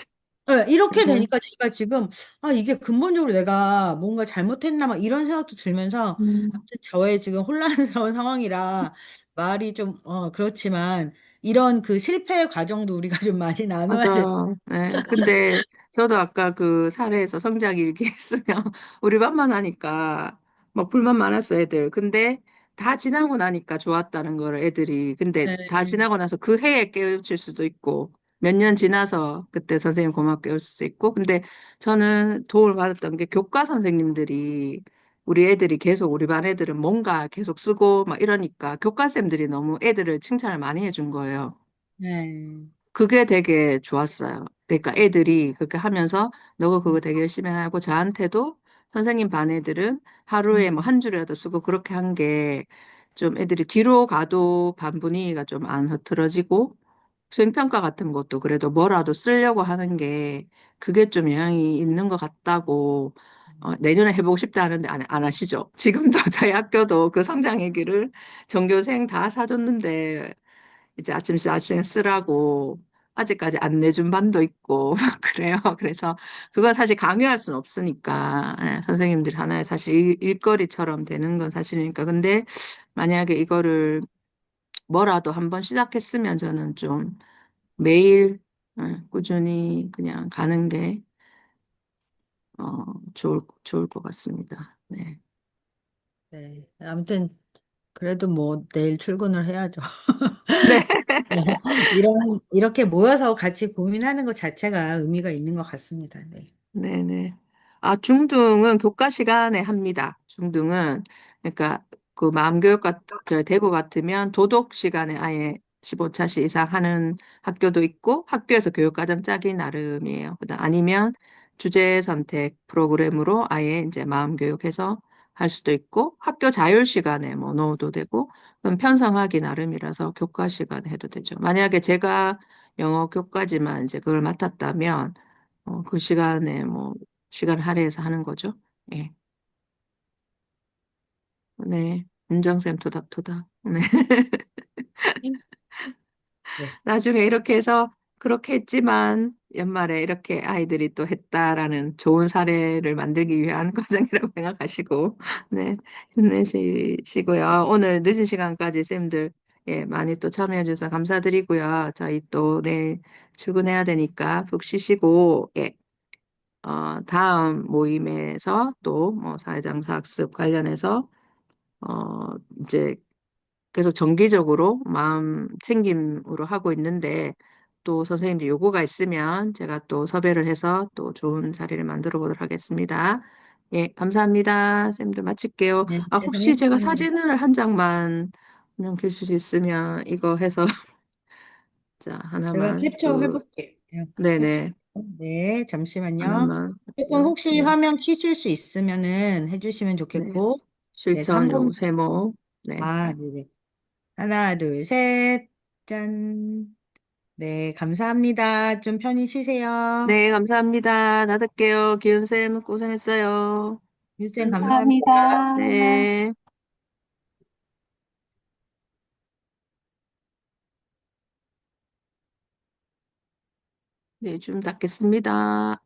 S13: 네, 이렇게 되니까 제가 지금, 이게 근본적으로 내가 뭔가 잘못했나, 막 이런 생각도 들면서, 아무튼 저의 지금 혼란스러운 상황이라 말이 좀, 그렇지만, 이런 그 실패의 과정도 우리가 좀 많이 나눠야 될.
S1: 맞아. 네. 근데 저도 아까 그 사례에서 성장 일기 했으면 우리 반만 하니까 막 불만 많았어, 애들. 근데 다 지나고 나니까 좋았다는 거를 애들이. 근데 다
S13: 네.
S1: 지나고 나서 그 해에 깨우칠 수도 있고 몇 년 지나서 그때 선생님 고맙게 올 수도 있고. 근데 저는 도움을 받았던 게 교과 선생님들이 우리 애들이 계속 우리 반 애들은 뭔가 계속 쓰고 막 이러니까 교과쌤들이 너무 애들을 칭찬을 많이 해준 거예요.
S13: 네.
S1: 그게 되게 좋았어요. 그러니까 애들이 그렇게 하면서 너가 그거 되게 열심히 하고 저한테도 선생님 반 애들은 하루에 뭐 한 줄이라도 쓰고 그렇게 한 게 좀 애들이 뒤로 가도 반 분위기가 좀 안 흐트러지고 수행평가 같은 것도 그래도 뭐라도 쓰려고 하는 게 그게 좀 영향이 있는 것 같다고 내년에 해보고 싶다 하는데 안 하시죠? 지금도 저희 학교도 그 성장 얘기를 전교생 다 사줬는데 이제 아침 시합생 쓰라고 아직까지 안 내준 반도 있고 막 그래요. 그래서 그건 사실 강요할 수는 없으니까 선생님들 하나의 사실 일거리처럼 되는 건 사실이니까. 근데 만약에 이거를 뭐라도 한번 시작했으면 저는 좀 매일 꾸준히 그냥 가는 게 좋을 것 같습니다. 네.
S13: 네. 아무튼 그래도 뭐 내일 출근을 해야죠.
S1: 네.
S13: 이렇게 모여서 같이 고민하는 것 자체가 의미가 있는 것 같습니다. 네.
S1: 네네. 중등은 교과 시간에 합니다. 중등은. 그러니까 그 마음교육 저 대구 같으면 도덕 시간에 아예 15차시 이상 하는 학교도 있고 학교에서 교육과정 짜기 나름이에요. 그다음 아니면 주제 선택 프로그램으로 아예 이제 마음교육해서 할 수도 있고 학교 자율 시간에 뭐 넣어도 되고 그럼 편성하기 나름이라서 교과 시간에 해도 되죠. 만약에 제가 영어 교과지만 이제 그걸 맡았다면 그 시간에 뭐, 시간 할애해서 하는 거죠. 예. 네. 윤정쌤 토닥토닥. 네.
S13: 네.
S1: 나중에 이렇게 해서 그렇게 했지만 연말에 이렇게 아이들이 또 했다라는 좋은 사례를 만들기 위한 과정이라고 생각하시고, 네. 힘내시고요. 오늘 늦은 시간까지 쌤들, 예, 많이 또 참여해 주셔서 감사드리고요. 저희 또 내일 출근해야 되니까 푹 쉬시고, 예. 다음 모임에서 또 뭐 사회장사 학습 관련해서 이제 계속 정기적으로 마음 챙김으로 하고 있는데 또 선생님들 요구가 있으면 제가 또 섭외를 해서 또 좋은 자리를 만들어 보도록 하겠습니다. 예, 감사합니다. 선생님들 마칠게요.
S13: 네,
S1: 혹시 제가
S13: 선생님.
S1: 사진을 한 장만 남길 수 있으면 이거 해서 자,
S13: 제가
S1: 하나만
S13: 캡처 해볼게요.
S1: 네네,
S13: 네, 잠시만요.
S1: 하나만
S13: 조금
S1: 할게요.
S13: 혹시
S1: 네.
S13: 화면 키실 수 있으면은 해주시면
S1: 네.
S13: 좋겠고, 네, 한
S1: 실천
S13: 번,
S1: 요 세모. 네.
S13: 네네. 하나, 둘, 셋, 짠. 네, 감사합니다. 좀 편히 쉬세요.
S1: 네, 감사합니다. 닫을게요. 기훈쌤 고생했어요.
S13: 유쌤 감사합니다.
S1: 네. 네, 좀 닫겠습니다.